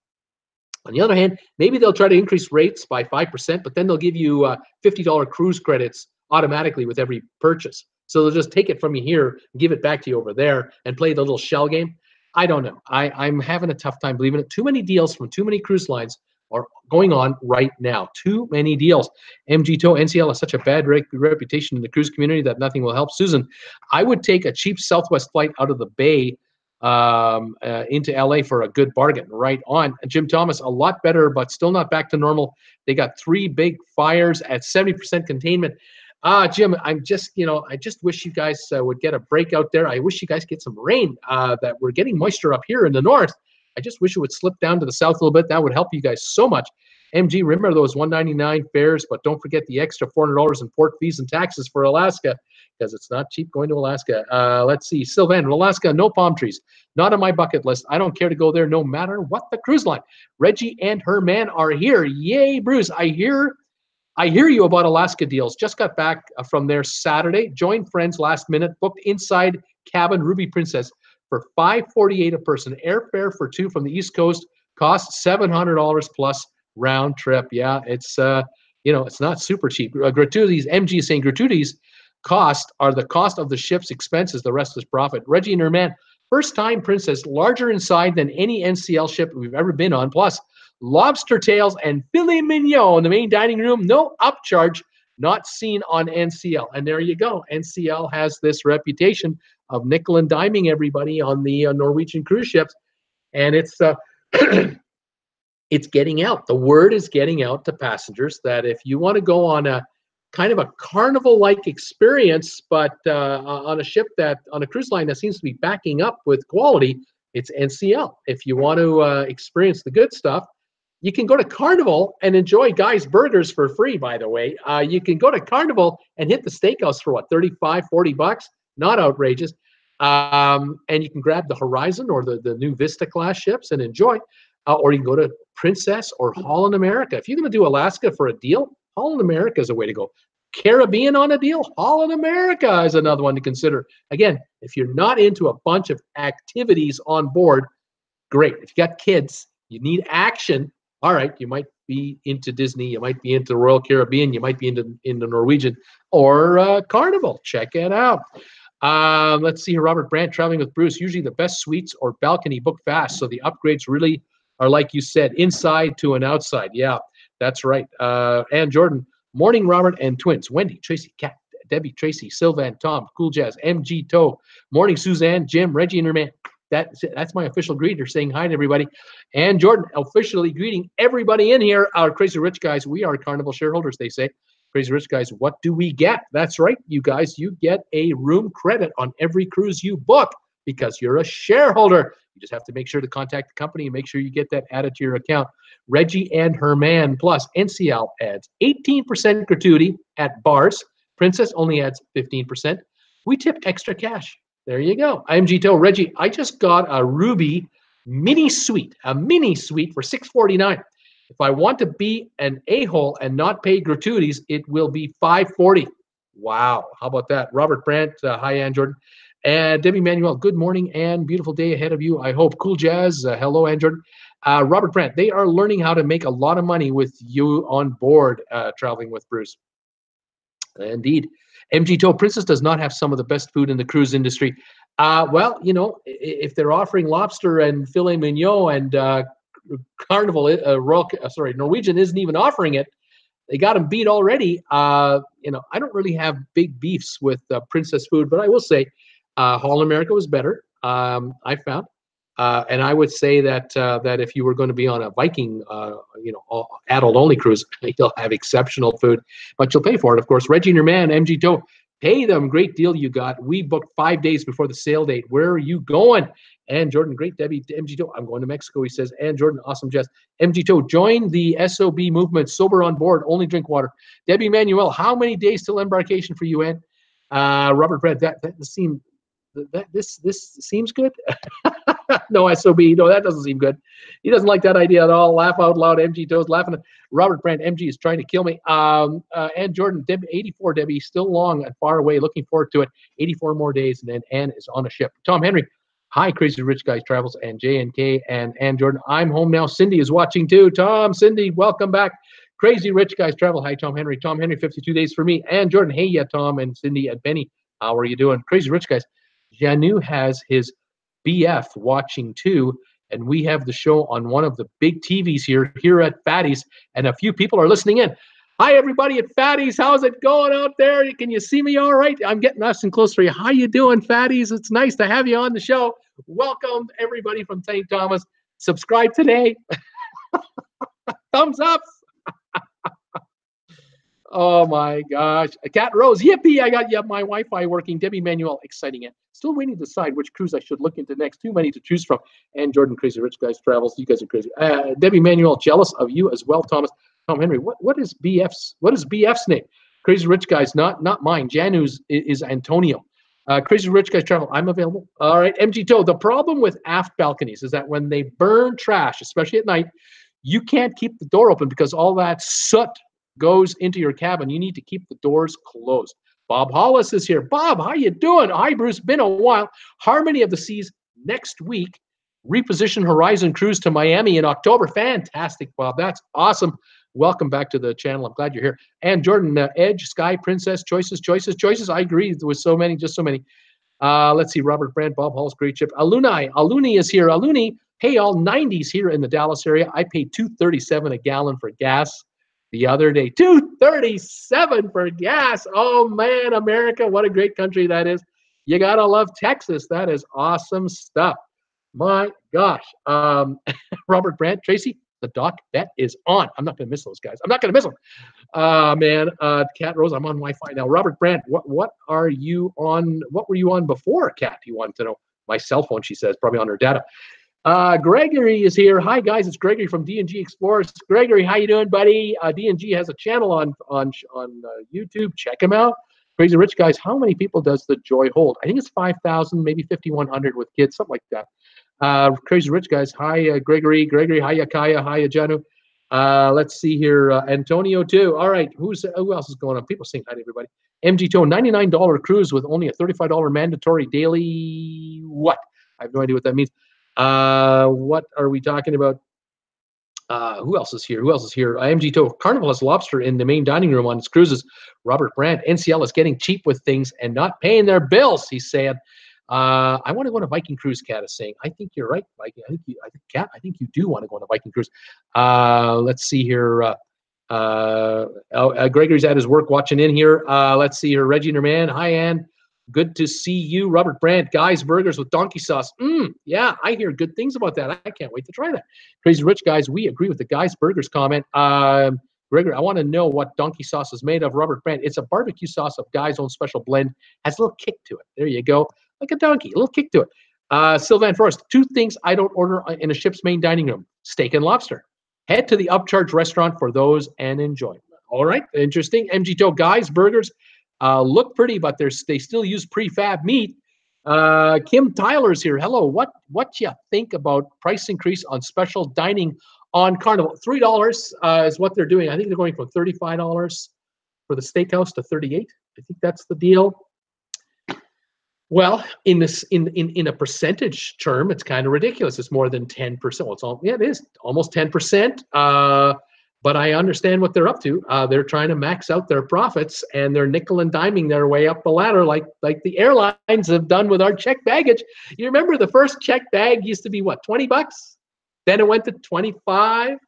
the other hand, maybe they'll try to increase rates by 5%, but then they'll give you $50 cruise credits automatically with every purchase. So they'll just take it from you here, give it back to you over there, and play the little shell game. I don't know. I'm having a tough time believing it. Too many deals from too many cruise lines are going on right now. Too many deals. MG Tow, NCL has such a bad reputation in the cruise community that nothing will help. Susan, I would take a cheap Southwest flight out of the Bay into LA for a good bargain. Right on. Jim Thomas, a lot better, but still not back to normal. They got 3 big fires at 70% containment. Jim, I'm just, I just wish you guys would get a break out there. I wish you guys get some rain. That we're getting moisture up here in the north. I just wish it would slip down to the south a little bit. That would help you guys so much. MG, remember those $199 fares, but don't forget the extra $400 in port fees and taxes for Alaska, because it's not cheap going to Alaska. Let's see. Sylvan, Alaska, no palm trees. Not on my bucket list. I don't care to go there no matter what the cruise line. Reggie and her man are here. Yay, Bruce. I hear you about Alaska deals. Just got back from there Saturday. Joined friends last minute. Booked inside cabin Ruby Princess for $548 a person. Airfare for 2 from the East Coast costs $700 plus round trip. Yeah, it's it's not super cheap. Gratuities. MG is saying gratuities are the cost of the ship's expenses. The rest is profit. Reggie and her man. First time Princess, larger inside than any NCL ship we've ever been on. Plus, lobster tails and filet mignon in the main dining room. No upcharge, not seen on NCL. And there you go. NCL has this reputation of nickel and diming everybody on the Norwegian cruise ships. And it's it's getting out. The word is getting out to passengers that if you want to go on a kind of a carnival-like experience, but on a cruise line that seems to be backing up with quality, it's NCL. If you want to experience the good stuff, you can go to Carnival and enjoy Guy's Burgers for free, by the way. You can go to Carnival and hit the steakhouse for what, $35, $40? Not outrageous. And you can grab the Horizon or the new Vista class ships and enjoy. Or you can go to Princess or Holland America. If you're going to do Alaska for a deal, Holland America is a way to go. Caribbean on a deal, Holland America is another one to consider. Again, if you're not into a bunch of activities on board, great. If you got kids, you need action. All right, you might be into Disney, you might be into Royal Caribbean, you might be into Norwegian or Carnival. Check it out. Let's see here, Robert Brandt, traveling with Bruce. Usually the best suites or balcony book fast, so the upgrades really are, like you said, inside to an outside. Yeah, that's right. Ann Jordan, morning, Robert and twins. Wendy, Tracy, Kat, Debbie, Tracy, Sylvan, Tom, Cool Jazz, MG Tow. Morning, Suzanne, Jim, Reggie, and her man. That's my official greeter saying hi to everybody. And Jordan officially greeting everybody in here. Our Crazy Rich guys, we are Carnival shareholders, they say. Crazy Rich guys, what do we get? That's right, you guys, you get a room credit on every cruise you book because you're a shareholder. You just have to make sure to contact the company and make sure you get that added to your account. Reggie and her man plus NCL adds 18% gratuity at bars. Princess only adds 15%. We tip extra cash. There you go. IMG Tow. Reggie, I just got a Ruby mini suite for $649. If I want to be an a-hole and not pay gratuities, it will be $540. Wow. How about that? Robert Brandt. Hi, Ann Jordan. And Debbie Manuel, good morning and beautiful day ahead of you, I hope. Cool Jazz. Hello, Ann Jordan. Robert Brandt, they are learning how to make a lot of money with you on board traveling with Bruce. Indeed. MG Tow, Princess does not have some of the best food in the cruise industry. Well, if they're offering lobster and filet mignon and Norwegian isn't even offering it, they got them beat already. I don't really have big beefs with Princess food, but I will say Holland America was better, I found. And I would say that if you were going to be on a Viking, adult-only cruise, you'll have exceptional food, but you'll pay for it, of course. Reggie and your man, MG Tow, pay them. Great deal you got. We booked 5 days before the sale date. Where are you going? And Jordan, great. Debbie, MG Toe, I'm going to Mexico, he says. And Jordan, awesome, Jess. MG Toe, join the SOB movement, sober on board, only drink water. Debbie Manuel, how many days till embarkation for you, Ed? Robert Brett, this seems good. No SOB, no, that doesn't seem good. He doesn't like that idea at all. Laugh out loud. MG Toes laughing. Robert Brandt, MG is trying to kill me. And Jordan, 84, Debbie, still long and far away. Looking forward to it. 84 more days, and then Ann is on a ship. Tom Henry, hi, Crazy Rich Guys Travels, and JNK and Jordan. I'm home now. Cindy is watching too. Tom, Cindy, welcome back. Crazy Rich Guys Travel. Hi, Tom Henry. Tom Henry, 52 days for me. And Jordan, hey, yeah, Tom and Cindy and Benny. How are you doing? Crazy Rich Guys. Janu has his BF watching too, and we have the show on one of the big TVs here at Fatty's, and a few people are listening in. Hi, everybody at Fatty's. How's it going out there? Can you see me all right? I'm getting nice and close for you. How you doing, Fatty's? It's nice to have you on the show. Welcome, everybody from St. Thomas. Subscribe today. Thumbs up. Oh my gosh. Cat Rose, yippee, I got my Wi-Fi working. Debbie Manuel, exciting it. Still waiting to decide which cruise I should look into next. Too many to choose from. And Jordan, Crazy Rich Guys Travels. You guys are crazy. Debbie Manuel, jealous of you as well, Thomas. Tom Henry, what is BF's name? Crazy Rich Guys, not mine. Janu's is Antonio. Crazy Rich Guys Travel, I'm available. All right, MG Toe, the problem with aft balconies is that when they burn trash, especially at night, you can't keep the door open because all that soot goes into your cabin. You need to keep the doors closed. Bob Hollis is here. Bob, how you doing? Hi, Bruce. Been a while. Harmony of the Seas next week. Reposition Horizon Cruise to Miami in October. Fantastic, Bob. That's awesome. Welcome back to the channel. I'm glad you're here. And Jordan, Edge, Sky, Princess, choices. I agree with so many, just so many. Let's see, Robert Brandt, Bob Hall's great ship. Aluni is here. Aluni, hey, all 90s here in the Dallas area. I paid $2.37 a gallon for gas the other day. $2.37 for gas. Oh man, America, what a great country that is. You gotta love Texas. That is awesome stuff. My gosh. Robert Brandt, Tracy, the doc bet is on. I'm not gonna miss those guys. I'm not gonna miss them. Man, Cat Rose, I'm on Wi-Fi now. Robert Brandt, what are you on? What were you on before, Cat? You want to know? My cell phone, she says, probably on her data. Gregory is here. Hi guys, it's Gregory from D&G Explorers. Gregory, how you doing, buddy? D&G has a channel on YouTube. Check him out. Crazy Rich Guys. How many people does the Joy hold? I think it's 5,000, maybe 5,100 with kids, something like that. Crazy Rich Guys. Hi, Gregory. Gregory. Hi, Kaya. Hi, Janu. Let's see here. Antonio too. All right. Who else is going on? People saying hi to everybody. MG Toe, $99 cruise with only a $35 mandatory daily. What? I have no idea what that means. What are we talking about? Who else is here? MG Toe, Carnival has lobster in the main dining room on its cruises. Robert Brandt, NCL is getting cheap with things and not paying their bills, he's saying. I want to go on a Viking cruise, Cat is saying. I think you're right, Viking. Cat, I think you do want to go on a Viking cruise. Let's see here. Gregory's at his work watching in here. Let's see here. Reggie Nerman. Hi, Ann. Good to see you. Robert Brandt, Guy's Burgers with donkey sauce. Yeah, I hear good things about that. I can't wait to try that. Crazy Rich Guys, we agree with the Guy's Burgers comment. Gregory, I want to know what donkey sauce is made of. Robert Brandt, it's a barbecue sauce of Guy's own special blend. Has a little kick to it. There you go. Like a donkey, a little kick to it. Sylvan Forrest, 2 things I don't order in a ship's main dining room. Steak and lobster. Head to the Upcharge restaurant for those and enjoy. All right, interesting. MG Joe, Guy's Burgers. Look pretty, but they still use prefab meat. Kim Tyler's here. Hello. What you think about price increase on special dining on Carnival? $3 is what they're doing. I think they're going from $35 for the steakhouse to $38. I think that's the deal. Well, in a percentage term, it's kind of ridiculous. It's more than 10%. Well, it is almost 10%. But I understand what they're up to. They're trying to max out their profits, and they're nickel and diming their way up the ladder, like the airlines have done with our checked baggage. You remember the first checked bag used to be what, $20? Then it went to 25.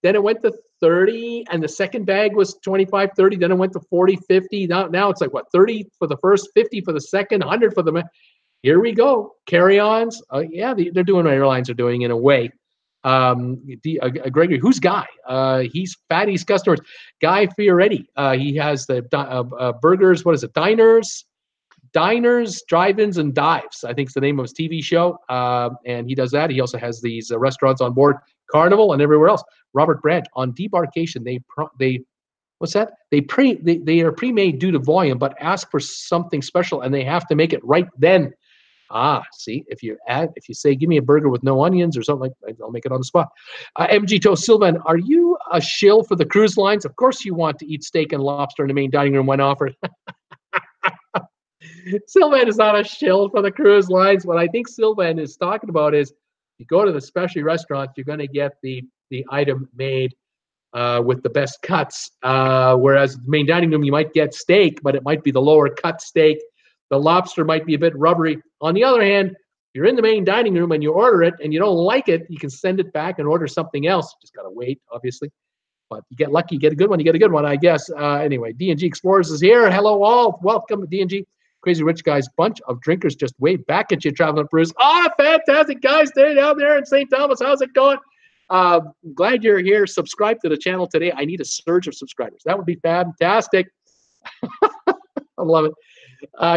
Then it went to 30, and the second bag was 25, 30. Then it went to 40, 50. Now it's like what, 30 for the first, 50 for the second, 100 for the. Here we go. Carry-ons. Yeah, they're doing what airlines are doing in a way. Gregory, who's Guy? He's Fatty's customers. Guy Fioretti. He has the burgers. What is it? Diners Diners, Drive-Ins, and Dives, I think is the name of his TV show. And he does that. He also has these restaurants on board Carnival and everywhere else. Robert Brandt, on debarkation, they what's that? They are pre-made due to volume, but ask for something special, and they have to make it right then. See, if you say, give me a burger with no onions or something like, I'll make it on the spot. MG Toe Sylvan, are you a shill for the cruise lines? Of course you want to eat steak and lobster in the main dining room when offered. Sylvan is not a shill for the cruise lines. What I think Sylvan is talking about is, you go to the specialty restaurant, you're going to get the item made with the best cuts. Whereas the main dining room, you might get steak, but it might be the lower cut steak. The lobster might be a bit rubbery. On the other hand, if you're in the main dining room and you order it and you don't like it, you can send it back and order something else. Just got to wait, obviously. But you get lucky, you get a good one, you get a good one, I guess. Anyway, D&G Explorers is here. Hello, all. Welcome to D&G. Crazy Rich Guys. Bunch of drinkers just wave back at you, traveling Bruce. Fantastic, guys. Stay down there in St. Thomas. How's it going? Glad you're here. Subscribe to the channel today. I need a surge of subscribers. That would be fantastic. I love it.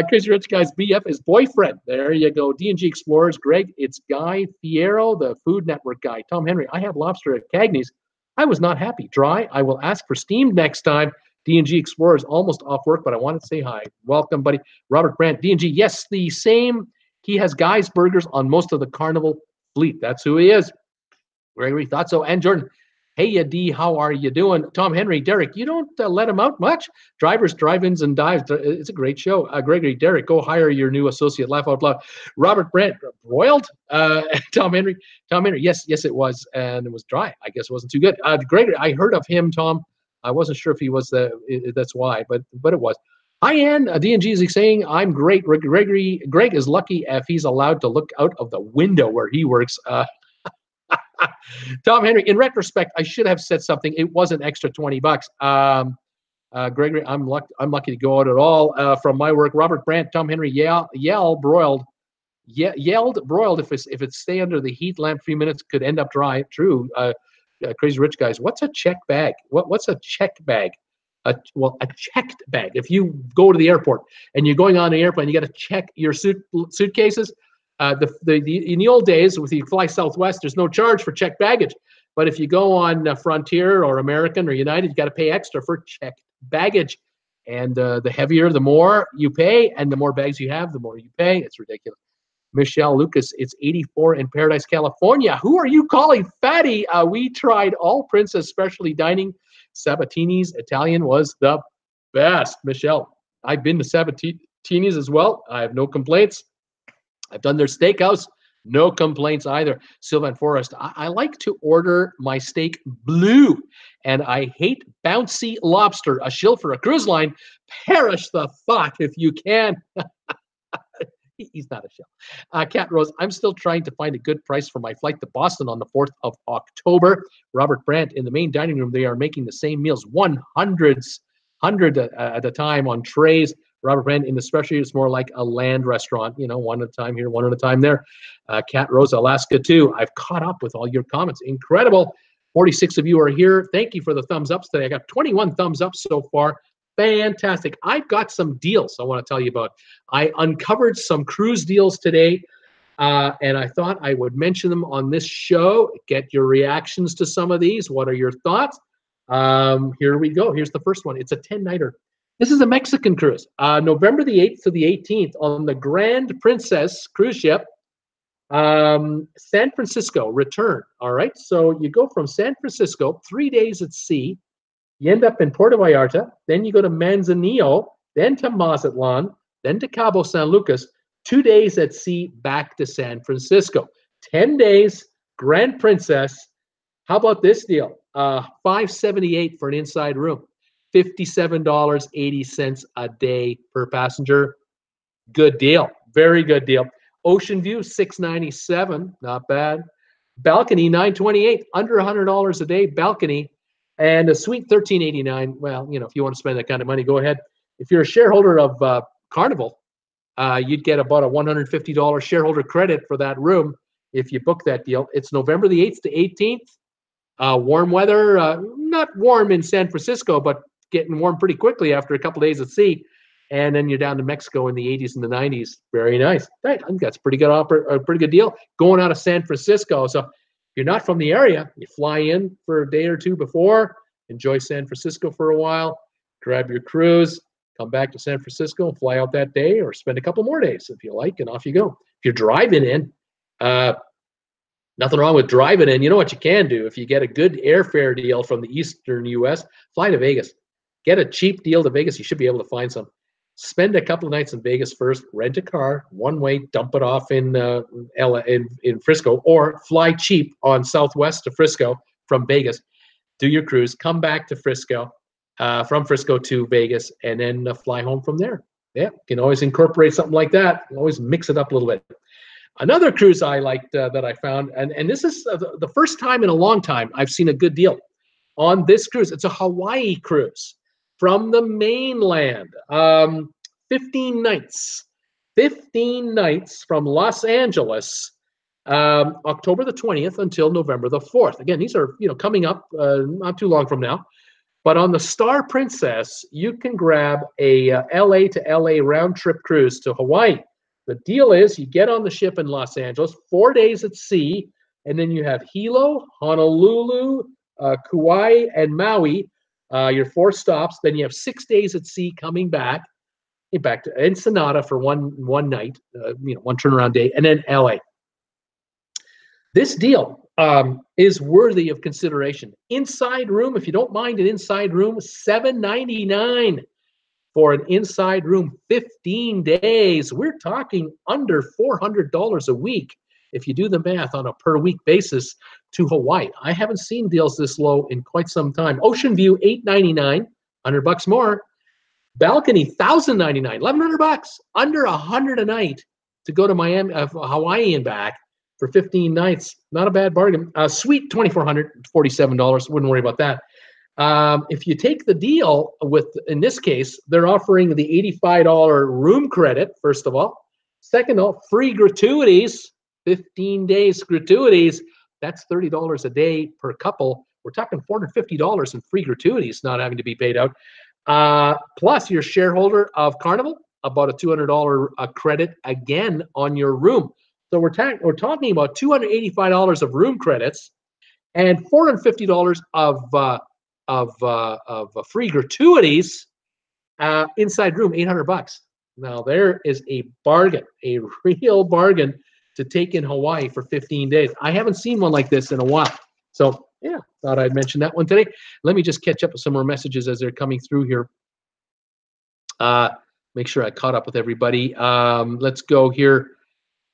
Crazy Rich Guys BF is boyfriend. There you go. D&G Explorers. Greg, it's Guy Fiero, the Food Network guy. Tom Henry, I have lobster at Cagney's. I was not happy. Dry. I will ask for steamed next time. D&G Explorers almost off work, but I wanted to say hi. Welcome, buddy. Robert Brandt, D&G. Yes, the same. He has Guy's Burgers on most of the Carnival fleet. That's who he is. Gregory thought so. And Jordan, hey, ya D, how are you doing? Tom Henry, Derek, you don't let him out much. Drivers, Drive-Ins, and Dives. It's a great show. Gregory, Derek, go hire your new associate. Laugh out loud. Robert Brandt, broiled. Tom Henry, yes, it was, and it was dry. I guess it wasn't too good. Gregory, I heard of him, Tom. I wasn't sure if he was that's why, but it was. Hi, Ann. D&G is saying, I'm great. Greg is lucky if he's allowed to look out of the window where he works. Tom Henry, in retrospect, I should have said something. It was an extra $20. Gregory, I'm lucky to go out at all from my work. Robert Brandt, Tom Henry, yelled broiled. If it stay under the heat lamp 3 minutes, could end up dry. True. Crazy Rich Guys, what's a check bag? What's a check bag? A checked bag. If you go to the airport and you're going on an airplane, you got to check your suitcases. In the old days, if you fly Southwest, there's no charge for checked baggage. But if you go on Frontier or American or United, you got to pay extra for checked baggage. And the heavier, the more you pay, and the more bags you have, the more you pay. It's ridiculous. Michelle Lucas, it's 84 in Paradise, California. Who are you calling fatty? We tried all Princess specialty dining. Sabatini's Italian was the best. Michelle, I've been to Sabatini's as well. I have no complaints. I've done their steakhouse. No complaints either. Sylvan Forrest, I like to order my steak blue, and I hate bouncy lobster. A shill for a cruise line. Perish the thought if you can. He's not a shill. Cat Rose, I'm still trying to find a good price for my flight to Boston on the 4th of October. Robert Brandt, in the main dining room, they are making the same meals, 100 at a time on trays. Robert Brandt, in the specialty, it's more like a land restaurant, one at a time here, one at a time there. Cat Rose, Alaska, too. I've caught up with all your comments. Incredible. 46 of you are here. Thank you for the thumbs ups today. I got 21 thumbs up so far. Fantastic. I've got some deals I want to tell you about. I uncovered some cruise deals today, and I thought I would mention them on this show. Get your reactions to some of these. What are your thoughts? Here we go. Here's the first one. It's a 10-nighter. This is a Mexican cruise. November the 8th to the 18th on the Grand Princess cruise ship. San Francisco return. All right. So you go from San Francisco, 3 days at sea. You end up in Puerto Vallarta, then you go to Manzanillo, then to Mazatlan, then to Cabo San Lucas, 2 days at sea, back to San Francisco. 10 days, Grand Princess. How about this deal? $578 for an inside room, $57.80 a day per passenger. Good deal. Very good deal. Ocean View, $697. Not bad. Balcony, $928. Under $100 a day, balcony. And a suite, $1389. Well, if you want to spend that kind of money, go ahead. If you're a shareholder of Carnival, you'd get about a $150 shareholder credit for that room if you book that deal. It's November the 8th to 18th. Warm weather, not warm in San Francisco, but getting warm pretty quickly after a couple days at sea. and then you're down to Mexico in the 80s and the 90s. Very nice. Right, I think that's pretty good a pretty good deal going out of San Francisco. So if you're not from the area, you fly in for a day or two before, enjoy San Francisco for a while, grab your cruise, come back to San Francisco and fly out that day, or spend a couple more days if you like, and off you go. If you're driving in, nothing wrong with driving in. You know what you can do? If you get a good airfare deal from the eastern U.S., fly to Vegas. Get a cheap deal to Vegas. You should be able to find some. Spend a couple of nights in Vegas first. Rent a car, one way, dump it off in Frisco, or fly cheap on Southwest to Frisco from Vegas. Do your cruise, come back to Frisco, from Frisco to Vegas, and then fly home from there. Yeah, you can always incorporate something like that. Always mix it up a little bit. Another cruise I liked that I found, and this is the first time in a long time I've seen a good deal on this cruise. It's a Hawaii cruise from the mainland. 15 nights. 15 nights from Los Angeles, October the 20th until November the 4th. Again, these are coming up not too long from now. But on the Star Princess, you can grab a LA to LA round trip cruise to Hawaii. The deal is you get on the ship in Los Angeles, 4 days at sea, and then you have Hilo, Honolulu, Kauai, and Maui, your 4 stops. Then you have 6 days at sea coming back to Ensenada for one night, one turnaround day, and then LA. This deal is worthy of consideration. Inside room, if you don't mind an inside room, $7.99 for an inside room, 15 days. We're talking under $400 a week if you do the math on a per week basis to Hawaii. I haven't seen deals this low in quite some time. Ocean View, $8.99, $100 more. Balcony, $1,099, $1,100, under $100 a night to go to Miami, Hawaii and back for 15 nights. Not a bad bargain. Suite, $2,447. Wouldn't worry about that. If you take the deal with, in this case, they're offering the $85 room credit, first of all. Second of all, free gratuities, 15 days gratuities. That's $30 a day per couple. We're talking $450 in free gratuities not having to be paid out. Plus, you're a shareholder of Carnival, about a $200 credit again on your room. So we're talking about $285 of room credits and $450 of free gratuities. Inside room, $800. Now there is a bargain, a real bargain to take in Hawaii for 15 days. I haven't seen one like this in a while. So yeah, thought I'd mention that one today. Let me just catch up with some more messages as they're coming through here. Make sure I caught up with everybody. Let's go here.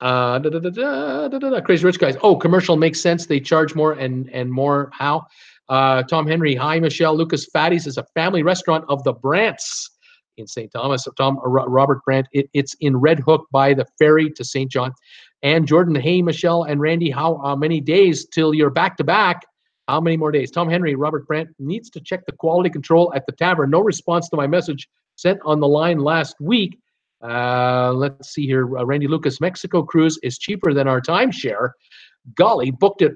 Crazy Rich Guys. Oh, commercial makes sense. They charge more and more. How? Tom Henry. Hi, Michelle. Lucas Fatty's is a family restaurant of the Brants in St. Thomas. Robert Brandt. It's in Red Hook by the ferry to St. John. And Jordan. Hey, Michelle and Randy. How many days till you're back to back? How many more days? Tom Henry. Robert Brandt needs to check the quality control at the tavern. No response to my message sent on the line last week. Let's see here. Randy Lucas, Mexico cruise is cheaper than our timeshare. Golly, book it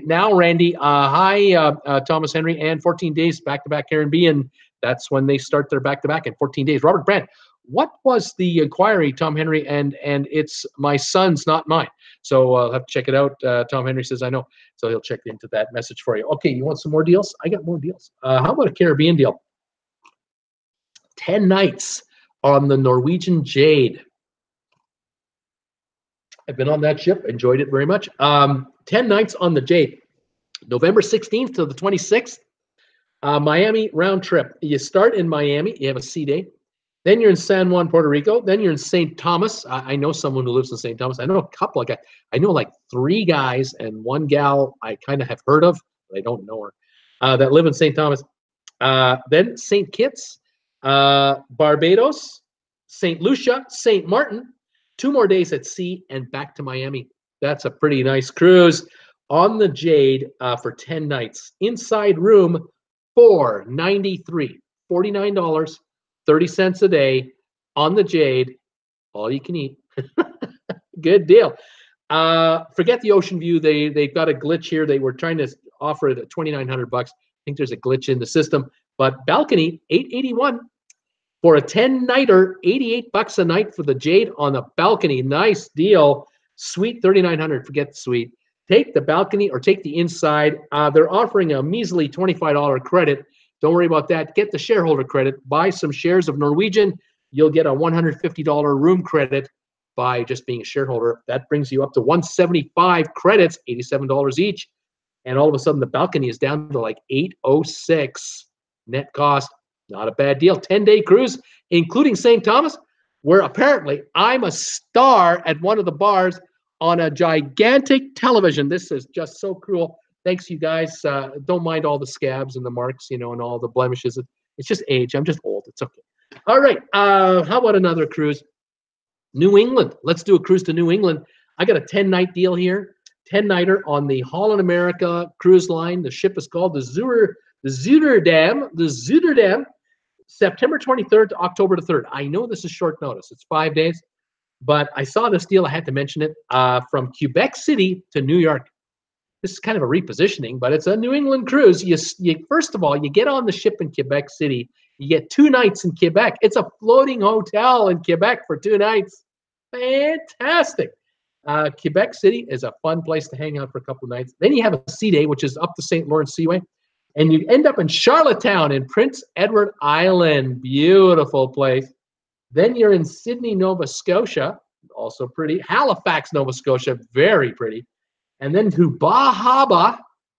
now, Randy. Hi, Thomas Henry, and 14 days back-to-back Caribbean. That's when they start their back-to-back in 14 days. Robert Brandt, what was the inquiry, Tom Henry? And it's my son's, not mine. So I'll have to check it out. Tom Henry says, I know. So he'll check into that message for you. Okay, you want some more deals? I got more deals. How about a Caribbean deal? 10 nights on the Norwegian Jade. I've been on that ship, enjoyed it very much. 10 nights on the Jade, November 16th to the 26th. Miami round trip. You start in Miami, you have a sea day. Then you're in San Juan, Puerto Rico. Then you're in St. Thomas. I know someone who lives in St. Thomas. I know a couple of guys. I know like 3 guys and 1 gal I kind of have heard of, but I don't know her, that live in St. Thomas. Then St. Kitts, Barbados, St. Lucia, St. Martin. 2 more days at sea and back to Miami. That's a pretty nice cruise on the Jade for 10 nights. Inside room, $493, $49, 30 cents a day on the Jade. All you can eat. Good deal. Forget the Ocean View. They've got a glitch here. They were trying to offer it at $2,900. I think there's a glitch in the system. But balcony, $881. For a 10-nighter, 88 bucks a night for the Jade on the balcony. Nice deal. Suite 3,900. Forget the suite. Take the balcony or take the inside. They're offering a measly $25 credit. Don't worry about that. Get the shareholder credit. Buy some shares of Norwegian. You'll get a $150 room credit by just being a shareholder. That brings you up to 175 credits, $87 each. And all of a sudden, the balcony is down to like 806 net cost. Not a bad deal. 10-day cruise, including St. Thomas, where apparently I'm a star at one of the bars on a gigantic television. This is just so cool. Thanks, you guys. Don't mind all the scabs and the marks, you know, and all the blemishes. It's just age. I'm just old. It's okay. All right. How about another cruise? New England. Let's do a cruise to New England. I got a 10-night deal here. 10-nighter on the Holland America cruise line. The ship is called the Zuiderdam. September 23rd to October the 3rd. I know this is short notice. It's 5 days, but I saw this deal. I had to mention it. From Quebec City to New York. This is kind of a repositioning, but it's a New England cruise. You first of all, you get on the ship in Quebec City. You get 2 nights in Quebec. It's a floating hotel in Quebec for 2 nights. Fantastic. Quebec City is a fun place to hang out for a couple of nights. Then you have a sea day, which is up the St. Lawrence Seaway. And you end up in Charlottetown in Prince Edward Island. Beautiful place. Then you're in Sydney, Nova Scotia. Also pretty. Halifax, Nova Scotia. Very pretty. And then to Bahaba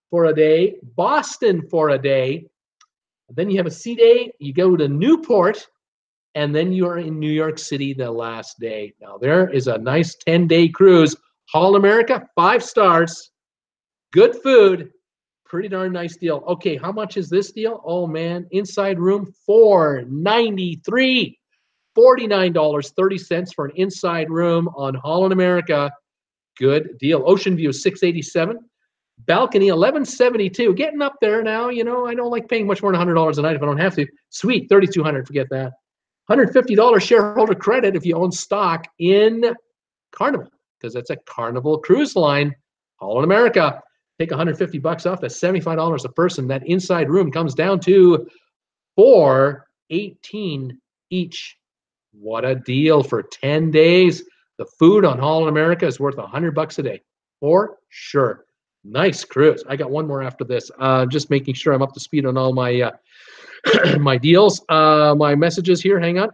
for a day. Boston for a day. Then you have a sea day. You go to Newport. And then you're in New York City the last day. Now, there is a nice 10-day cruise. Holland America, 5 stars. Good food. Pretty darn nice deal. Okay, how much is this deal? Oh, man. Inside room, $493. $49.30 for an inside room on Holland America. Good deal. Ocean view, $687. Balcony, $1172. Getting up there now. You know, I don't like paying much more than $100 a night if I don't have to. Suite, $3,200. Forget that. $150 shareholder credit if you own stock in Carnival, because that's a Carnival cruise line. Holland America. Take $150 off. That's $75 a person. That inside room comes down to $418 each. What a deal for 10 days. The food on Holland America is worth $100 a day for sure. Nice cruise. I got one more after this. Just making sure I'm up to speed on all my my deals, my messages here. Hang on.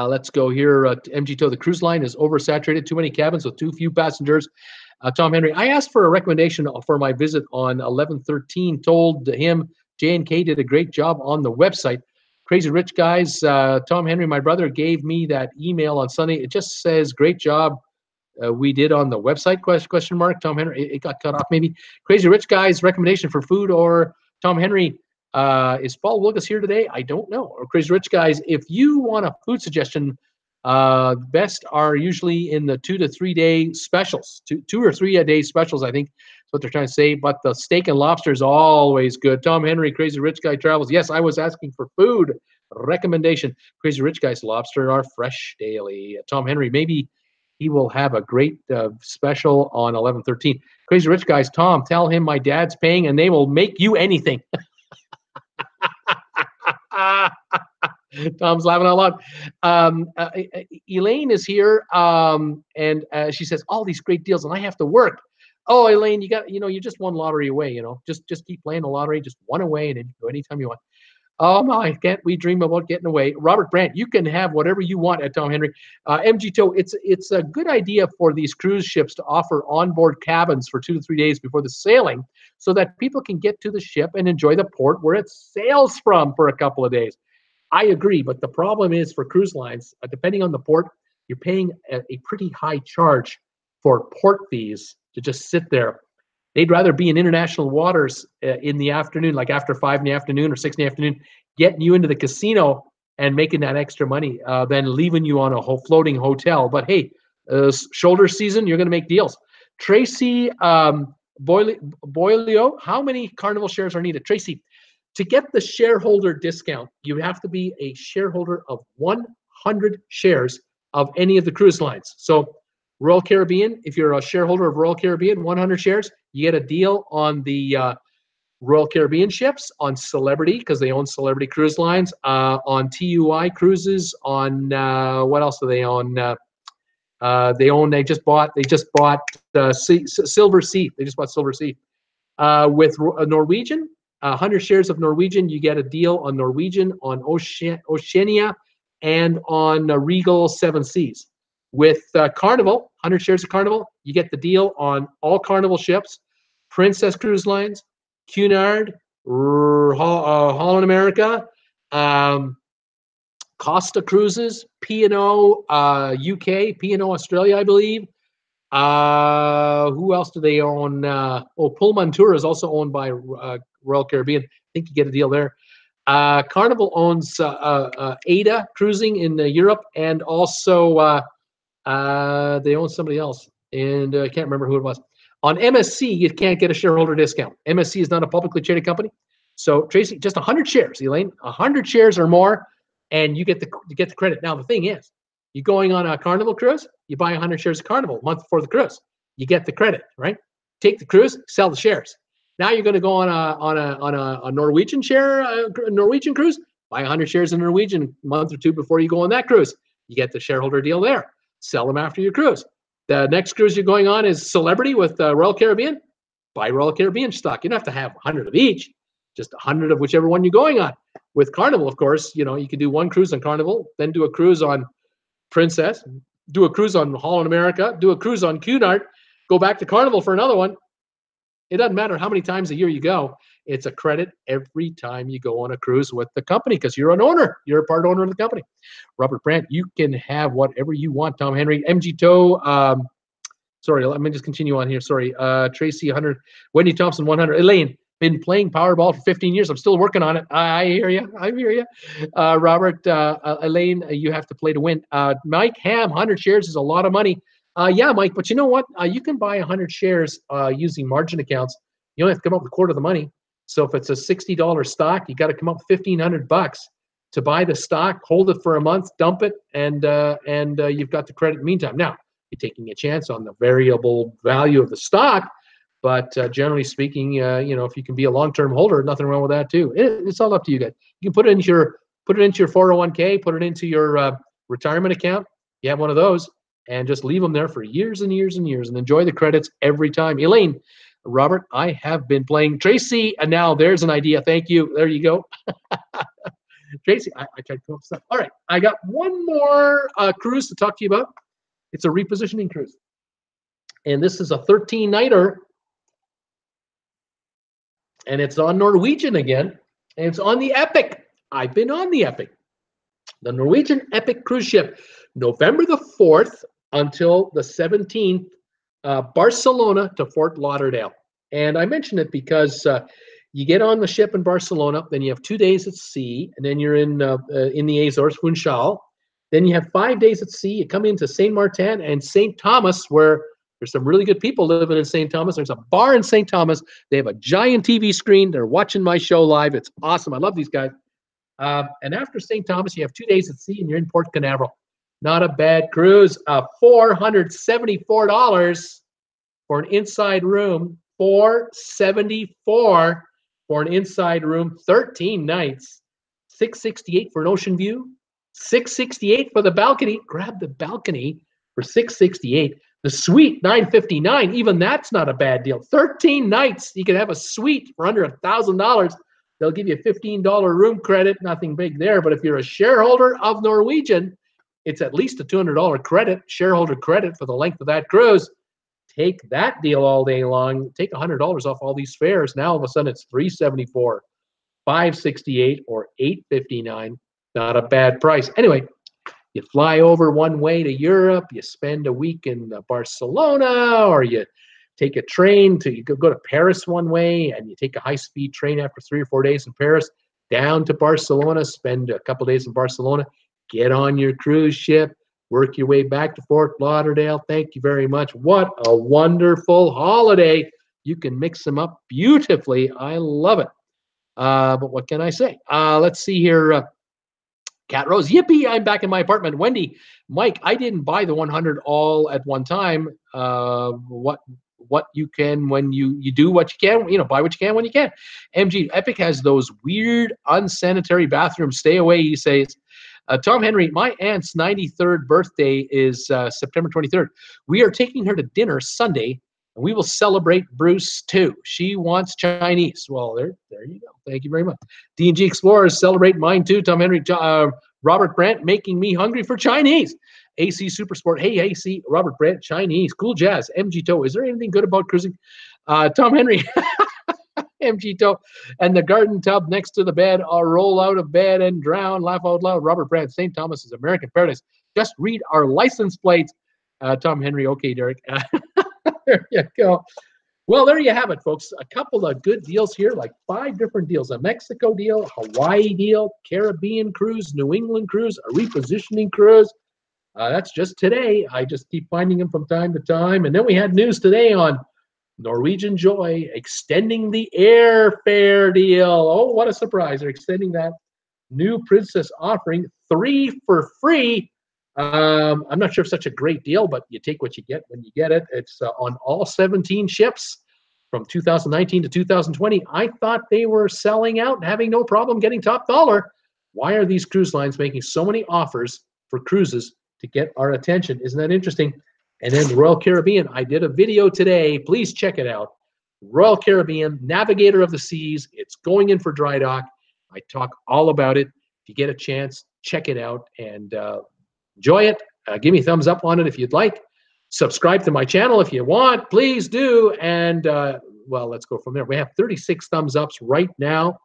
Let's go here. MG the cruise line is oversaturated. Too many cabins with too few passengers. Tom Henry, I asked for a recommendation for my visit on 11/13. Told him J&K did a great job on the website. Crazy Rich Guys. Tom Henry, my brother, gave me that email on Sunday. It just says, great job we did on the website, question mark. Tom Henry, it got cut off maybe. Crazy Rich Guys, recommendation for food or Tom Henry. Is Paul Wilgus here today? I don't know. Or Crazy Rich Guys, if you want a food suggestion, best are usually in the 2 to 3 day specials. Two or 3 a day specials, I think is what they're trying to say. But the steak and lobster is always good. Tom Henry, Crazy Rich Guy Travels. Yes, I was asking for food recommendation. Crazy Rich Guy's lobster are fresh daily. Tom Henry, maybe he will have a great special on 11/13. Crazy Rich Guys, Tom, tell him my dad's paying and they will make you anything. Tom's laughing out loud. Elaine is here, and she says all these great deals, and I have to work. Oh, Elaine, you just won lottery away. Just keep playing the lottery, just one away, and then you go anytime you want. Oh my, can't we dream about getting away? Robert Brandt, you can have whatever you want at Tom Henry. MG Tow, it's a good idea for these cruise ships to offer onboard cabins for 2 to 3 days before the sailing, so that people can get to the ship and enjoy the port where it sails from for a couple of days. I agree, but the problem is for cruise lines, depending on the port, you're paying a pretty high charge for port fees to just sit there. They'd rather be in international waters in the afternoon, like after 5 in the afternoon or 6 in the afternoon, getting you into the casino and making that extra money than leaving you on a whole floating hotel. But hey, shoulder season, you're going to make deals. Tracy Boilio, how many Carnival shares are needed? Tracy, to get the shareholder discount, you have to be a shareholder of 100 shares of any of the cruise lines. So Royal Caribbean, if you're a shareholder of Royal Caribbean, 100 shares, you get a deal on the Royal Caribbean ships, on Celebrity, because they own Celebrity Cruise Lines, on TUI Cruises, on what else do they own? They just bought Silver Sea. They just bought Silver Sea. With Norwegian, 100 shares of Norwegian, you get a deal on Norwegian, on Oceania, and on Regal Seven Seas. With Carnival, 100 shares of Carnival, you get the deal on all Carnival ships, Princess Cruise Lines, Cunard, Holland America, Costa Cruises, P&O UK, P&O Australia, I believe. Who else do they own? Pullman Tour is also owned by Royal Caribbean. I think you get a deal there. Carnival owns Ada Cruising in Europe, and also they own somebody else, and I can't remember who it was. On MSC, you can't get a shareholder discount. MSC is not a publicly traded company. So Tracy, just 100 shares, Elaine, 100 shares or more, and you get the credit. Now the thing is, you're going on a Carnival cruise, you buy 100 shares of Carnival a month before the cruise, you get the credit, right? Take the cruise, sell the shares. Now you're going to go on a Norwegian Norwegian cruise, buy 100 shares in Norwegian a month or two before you go on that cruise. You get the shareholder deal there. Sell them after your cruise. The next cruise you're going on is Celebrity with Royal Caribbean. Buy Royal Caribbean stock. You don't have to have 100 of each, just 100 of whichever one you're going on. With Carnival, of course, you can do one cruise on Carnival, then do a cruise on Princess, do a cruise on Holland America, do a cruise on Cunard, go back to Carnival for another one. It doesn't matter how many times a year you go. It's a credit every time you go on a cruise with the company because you're an owner. You're a part owner of the company. Robert Brandt, you can have whatever you want. Tom Henry, MG Toe. Sorry, let me just continue on here. Sorry. Tracy, 100. Wendy Thompson, 100. Elaine, been playing Powerball for 15 years. I'm still working on it. I hear you. I hear you. Robert, Elaine, you have to play to win. Mike Ham, 100 shares is a lot of money. Yeah, Mike, but you know what? You can buy 100 shares using margin accounts. You only have to come up with a quarter of the money. So if it's a $60 stock, you got to come up with $1,500 to buy the stock, hold it for a month, dump it, and you've got the credit in the meantime. Now, you're taking a chance on the variable value of the stock, but generally speaking, if you can be a long-term holder, nothing wrong with that too. It's all up to you guys. You can put it into your 401k, put it into your retirement account. You have one of those, and just leave them there for years and years and years, and enjoy the credits every time. Elaine, Robert, I have been playing. Tracy, and now there's an idea. Thank you. There you go. Tracy, I tried to come up with stuff. All right, I got one more cruise to talk to you about. It's a repositioning cruise. And this is a 13-nighter. And it's on Norwegian again. And it's on the Epic. I've been on the Epic. The Norwegian Epic cruise ship, November the 4th until the 17th, Barcelona to Fort Lauderdale. And I mention it because you get on the ship in Barcelona, then you have 2 days at sea, and then you're in the Azores, Funchal. Then you have 5 days at sea. You come into St. Martin and St. Thomas, where there's some really good people living in St. Thomas. There's a bar in St. Thomas. They have a giant TV screen. They're watching my show live. It's awesome. I love these guys. And after St. Thomas, you have 2 days at sea, and you're in Port Canaveral. Not a bad cruise. $474 for an inside room. $474 for an inside room. 13 nights. $668 for an ocean view. $668 for the balcony. Grab the balcony for $668. The suite, $959. Even that's not a bad deal. 13 nights. You can have a suite for under $1,000. They'll give you a $15 room credit. Nothing big there. But if you're a shareholder of Norwegian, it's at least a $200 credit, shareholder credit for the length of that cruise. Take that deal all day long. Take $100 off all these fares. Now all of a sudden it's $374, $568, or $859. Not a bad price. Anyway, you fly over one way to Europe, you spend a week in Barcelona, or you take a train you go to Paris one way, and you take a high-speed train after 3 or 4 days in Paris, down to Barcelona, spend a couple days in Barcelona, get on your cruise ship, work your way back to Fort Lauderdale. Thank you very much. What a wonderful holiday. You can mix them up beautifully. I love it. But what can I say? Let's see here. Cat Rose, yippee, I'm back in my apartment. Wendy, Mike, I didn't buy the 100 all at one time. What what you can when you do what you can, buy what you can when you can. MG, Epic has those weird, unsanitary bathrooms. Stay away, he says. Tom Henry, my aunt's 93rd birthday is September 23rd. We are taking her to dinner Sunday, and we will celebrate Bruce too. She wants Chinese. Well, there you go. Thank you very much. D&G Explorers celebrate mine too. Tom Henry, Robert Brandt making me hungry for Chinese. AC Supersport, hey AC, Robert Brandt, Chinese, cool jazz, MG Toe. Is there anything good about cruising? Tom Henry, MG Toe, and the garden tub next to the bed. I'll roll out of bed and drown, laugh out loud. Robert Brandt, St. Thomas is American Paradise. Just read our license plates. Tom Henry, okay, Derek. There you go. Well, there you have it, folks. A couple of good deals here, like 5 different deals. A Mexico deal, Hawaii deal, Caribbean cruise, New England cruise, a repositioning cruise. That's just today. I just keep finding them from time to time. And then we had news today on Norwegian Joy extending the airfare deal. Oh, what a surprise. They're extending that new Princess offering, 3 for free. I'm not sure if such a great deal, but you take what you get when you get it. It's on all 17 ships from 2019 to 2020. I thought they were selling out and having no problem getting top dollar. Why are these cruise lines making so many offers for cruises to get our attention? Isn't that interesting? And then the Royal Caribbean, I did a video today. Please check it out. Royal Caribbean, Navigator of the Seas. It's going in for dry dock. I talk all about it. If you get a chance, check it out and enjoy it. Give me a thumbs up on it if you'd like. Subscribe to my channel if you want. Please do. And, well, let's go from there. We have 36 thumbs ups right now.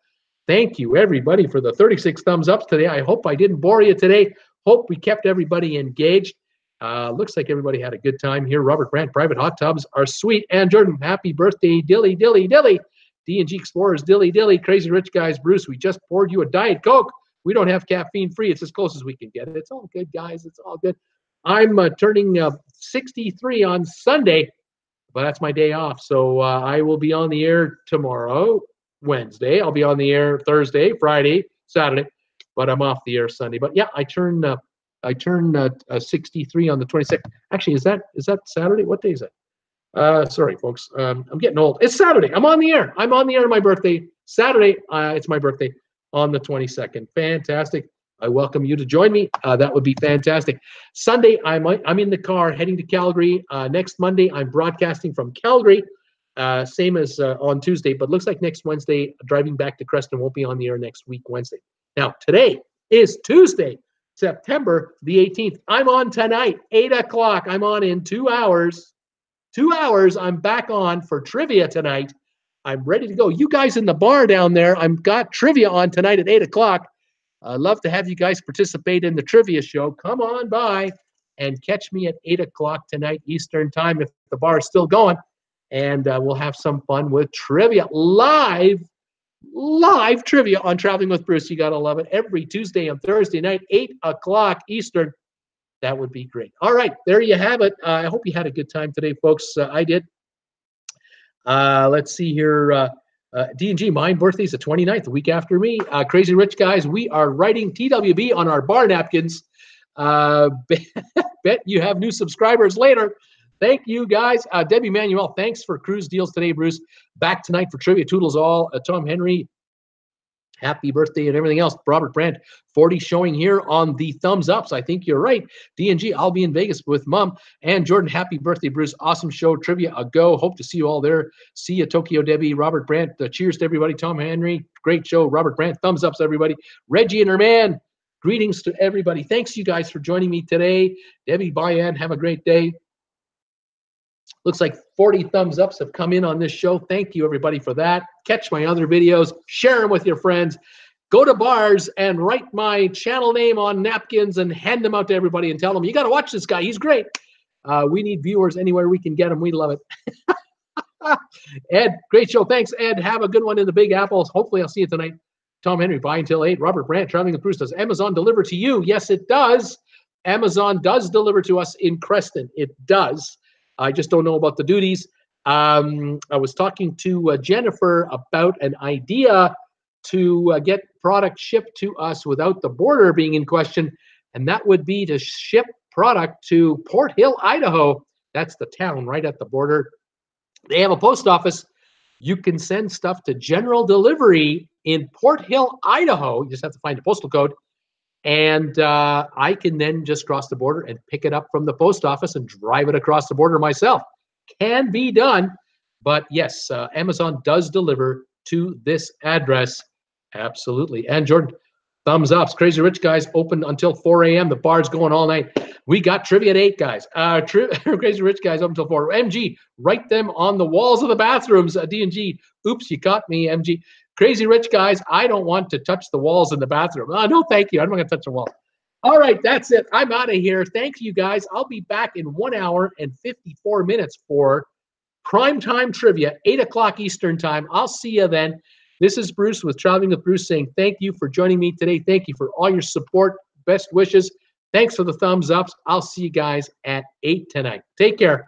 Thank you, everybody, for the 36 thumbs ups today. I hope I didn't bore you today. Hope we kept everybody engaged. Looks like everybody had a good time here. Robert Brandt, private hot tubs are sweet. And Jordan, happy birthday, dilly, dilly, dilly. D&G Explorers, dilly, dilly. Crazy Rich Guys, Bruce, we just poured you a Diet Coke. We don't have caffeine free. It's as close as we can get it. It's all good, guys. It's all good. I'm turning 63 on Sunday, but that's my day off. So I will be on the air tomorrow, Wednesday. I'll be on the air Thursday, Friday, Saturday, but I'm off the air Sunday. But yeah, I turn 63 on the 22nd. Actually, is that Saturday? What day is it? Sorry, folks. I'm getting old. It's Saturday. I'm on the air. I'm on the air on my birthday. Saturday, it's my birthday on the 22nd. Fantastic. I welcome you to join me. That would be fantastic. Sunday, I'm in the car heading to Calgary. Next Monday, I'm broadcasting from Calgary, same as on Tuesday. But looks like next Wednesday, driving back to Creston, won't be on the air next week, Wednesday. Now, today is Tuesday, September the 18th. I'm on tonight, 8 o'clock. I'm on in 2 hours. 2 hours, I'm back on for trivia tonight. I'm ready to go. You guys in the bar down there, I've got trivia on tonight at 8 o'clock. I'd love to have you guys participate in the trivia show. Come on by and catch me at 8 o'clock tonight Eastern time if the bar is still going. And we'll have some fun with trivia. Live trivia on Traveling with Bruce. You got to love it. Every Tuesday and Thursday night, 8 o'clock Eastern. That would be great. All right, there you have it. I hope you had a good time today, folks. I did. Let's see here. D&G, my birthday's the 29th, the week after me. Crazy Rich Guys, we are writing TWB on our bar napkins. Bet you have new subscribers later. Thank you, guys. Debbie Manuel, thanks for cruise deals today, Bruce. Back tonight for trivia. Toodles all. Tom Henry, happy birthday and everything else. Robert Brandt, 40 showing here on the thumbs ups. I think you're right. D&G, I'll be in Vegas with Mom. And Jordan, happy birthday, Bruce. Awesome show. Trivia a go. Hope to see you all there. See you, Tokyo Debbie. Robert Brandt, cheers to everybody. Tom Henry, great show. Robert Brandt, thumbs ups, everybody. Reggie and her man, greetings to everybody. Thanks, you guys, for joining me today. Debbie, bye, Ann. Have a great day. Looks like 40 thumbs ups have come in on this show. Thank you, everybody, for that. Catch my other videos. Share them with your friends. Go to bars and write my channel name on napkins and hand them out to everybody and tell them, you got to watch this guy. He's great. We need viewers anywhere we can get them. We love it. Ed, great show. Thanks, Ed. Have a good one in the Big Apples. Hopefully, I'll see you tonight. Tom Henry, bye until 8. Robert Brandt, Traveling with Bruce. Does Amazon deliver to you? Yes, it does. Amazon does deliver to us in Creston. It does. I just don't know about the duties. I was talking to Jennifer about an idea to get product shipped to us without the border being in question, and that would be to ship product to Port Hill, Idaho. That's the town right at the border. They have a post office. You can send stuff to general delivery in Port Hill, Idaho. You just have to find the postal code. And I can then just cross the border and pick it up from the post office and drive it across the border myself. Can be done. But yes, Amazon does deliver to this address. Absolutely. And Jordan, thumbs ups. Crazy Rich Guys open until 4 a.m. The bar's going all night. We got trivia at 8, guys. Crazy Rich Guys up until 4. MG, write them on the walls of the bathrooms. D&G, oops, you caught me, MG. Crazy Rich Guys, I don't want to touch the walls in the bathroom. Oh, no, thank you. I'm not going to touch the wall. All right, that's it. I'm out of here. Thank you, guys. I'll be back in 1 hour and 54 minutes for primetime trivia, 8 o'clock Eastern time. I'll see you then. This is Bruce with Traveling with Bruce saying thank you for joining me today. Thank you for all your support. Best wishes. Thanks for the thumbs ups. I'll see you guys at 8 tonight. Take care.